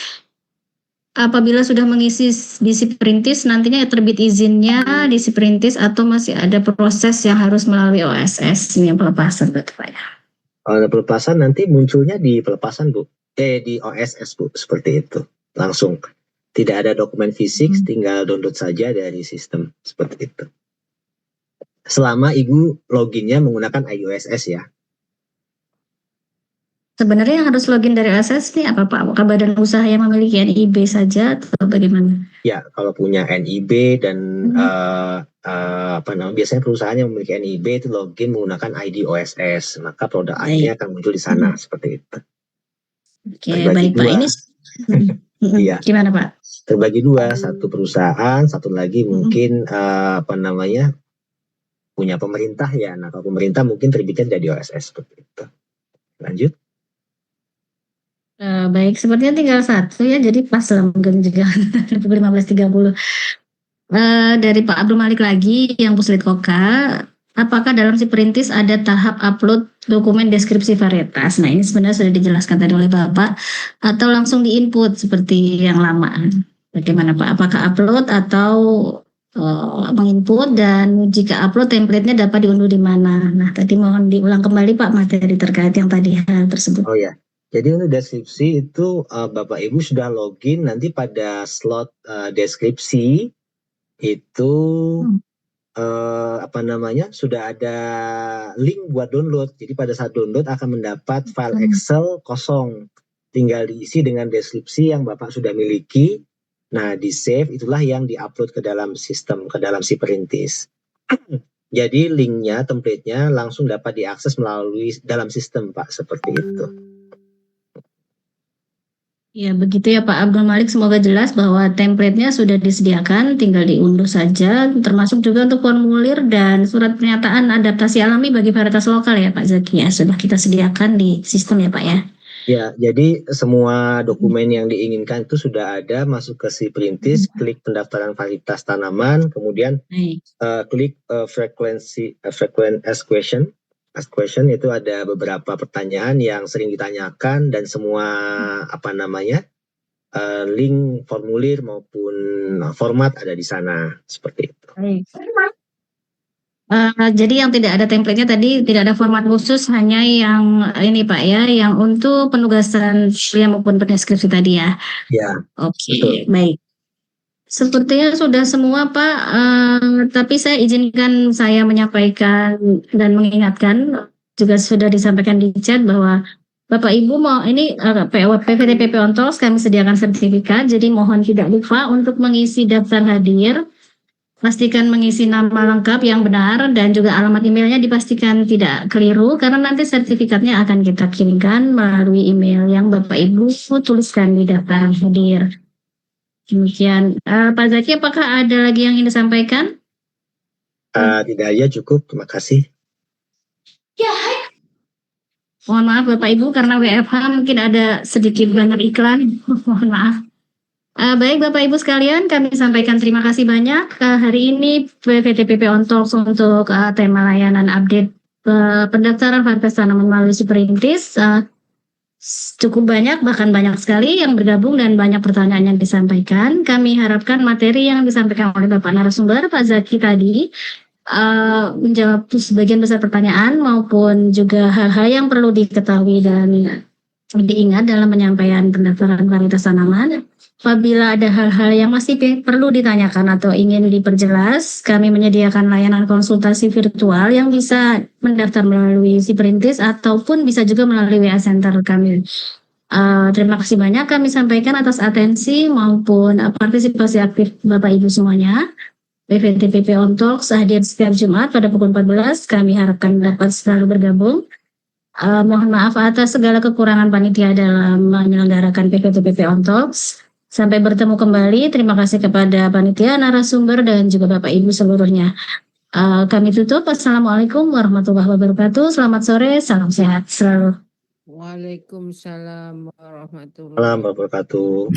Apabila sudah mengisi di Siprintis, nantinya terbit izinnya di Siprintis atau masih ada proses yang harus melalui OSS, ini yang pelepasan betul Pak ya? Pelepasan nanti munculnya di pelepasan Bu, di OSS Bu, seperti itu. Langsung. Tidak ada dokumen fisik, tinggal download saja dari sistem, seperti itu. Selama Ibu loginnya menggunakan iOSS ya. Sebenarnya yang harus login dari OSS ini apa Pak? Apakah badan usaha yang memiliki NIB saja atau bagaimana? Ya, kalau punya NIB dan biasanya perusahaan yang memiliki NIB itu login menggunakan ID OSS, maka produk ID-nya akan muncul di sana seperti itu. Oke, baik Pak. Ini iya. Gimana Pak? Terbagi dua, satu perusahaan, satu lagi mungkin punya pemerintah ya. Nah, kalau pemerintah mungkin terbitnya dari OSS seperti itu. Lanjut. Baik, sepertinya tinggal satu ya, jadi pas langgeng juga 15.30. Dari Pak Abdul Malik lagi yang Puslit Koka, apakah dalam Siprintis ada tahap upload dokumen deskripsi varietas? Nah ini sebenarnya sudah dijelaskan tadi oleh Bapak, atau langsung di-input seperti yang lama? Bagaimana Pak? Apakah upload atau menginput, dan jika upload template-nya dapat diunduh di mana? Nah tadi mohon diulang kembali Pak materi terkait yang tadi hal tersebut. Oh ya. Jadi untuk deskripsi itu Bapak Ibu sudah login, nanti pada slot deskripsi itu sudah ada link buat download. Jadi pada saat download akan mendapat file Excel kosong, tinggal diisi dengan deskripsi yang Bapak sudah miliki. Nah di save, itulah yang diupload ke dalam sistem, ke dalam Siprintis. Jadi linknya, template-nya langsung dapat diakses melalui dalam sistem, Pak, seperti itu. Ya, begitu ya Pak Abdul Malik. Semoga jelas bahwa template-nya sudah disediakan, tinggal diunduh saja, termasuk juga untuk formulir dan surat pernyataan adaptasi alami bagi varietas lokal ya Pak Zaki. Ya, sudah kita sediakan di sistem ya Pak ya. Ya, jadi semua dokumen yang diinginkan itu sudah ada, masuk ke si Perintis, klik pendaftaran varietas tanaman, kemudian Baik. klik frequent ask question. Ask question itu ada beberapa pertanyaan yang sering ditanyakan dan semua link formulir maupun format ada di sana, seperti itu. Baik. Jadi yang tidak ada template-nya tadi, tidak ada format khusus, hanya yang ini Pak ya, yang untuk penugasan kuliah maupun deskripsi tadi ya. Ya, Oke, betul. baik. Sepertinya sudah semua Pak, tapi saya izinkan saya menyampaikan dan mengingatkan, juga sudah disampaikan di chat bahwa Bapak Ibu mau ini PVTPP Ontos kami sediakan sertifikat, jadi mohon tidak lupa untuk mengisi daftar hadir. Pastikan mengisi nama lengkap yang benar dan juga alamat emailnya dipastikan tidak keliru karena nanti sertifikatnya akan kita kirimkan melalui email yang Bapak Ibu tuliskan di daftar hadir. Demikian. Pak Zaki, apakah ada lagi yang ingin disampaikan? Tidak aja, cukup. Terima kasih. Mohon maaf Bapak Ibu karena WFH mungkin ada sedikit banyak iklan. Mohon maaf. Baik Bapak Ibu sekalian, kami sampaikan terima kasih banyak. Hari ini PVTPP Ontos untuk tema layanan update pendaftaran varietas tanaman melalui si Perintis cukup banyak, bahkan banyak sekali yang bergabung dan banyak pertanyaan yang disampaikan. Kami harapkan materi yang disampaikan oleh Bapak narasumber Pak Zaki tadi menjawab sebagian besar pertanyaan maupun juga hal-hal yang perlu diketahui dan diingat dalam penyampaian pendaftaran varietas tanaman. Apabila ada hal-hal yang masih perlu ditanyakan atau ingin diperjelas, kami menyediakan layanan konsultasi virtual yang bisa mendaftar melalui si Perintis ataupun bisa juga melalui WA Center kami. Terima kasih banyak kami sampaikan atas atensi maupun partisipasi aktif Bapak Ibu semuanya. PVTPP Ontos hadir setiap Jumat pada pukul 14. Kami harapkan dapat selalu bergabung. Mohon maaf atas segala kekurangan panitia dalam menyelenggarakan PVTPP Ontos. Sampai bertemu kembali. Terima kasih kepada panitia, narasumber, dan juga Bapak Ibu seluruhnya. Kami tutup. Assalamualaikum warahmatullahi wabarakatuh. Selamat sore, salam sehat selalu. Waalaikumsalam warahmatullahi Salam wabarakatuh.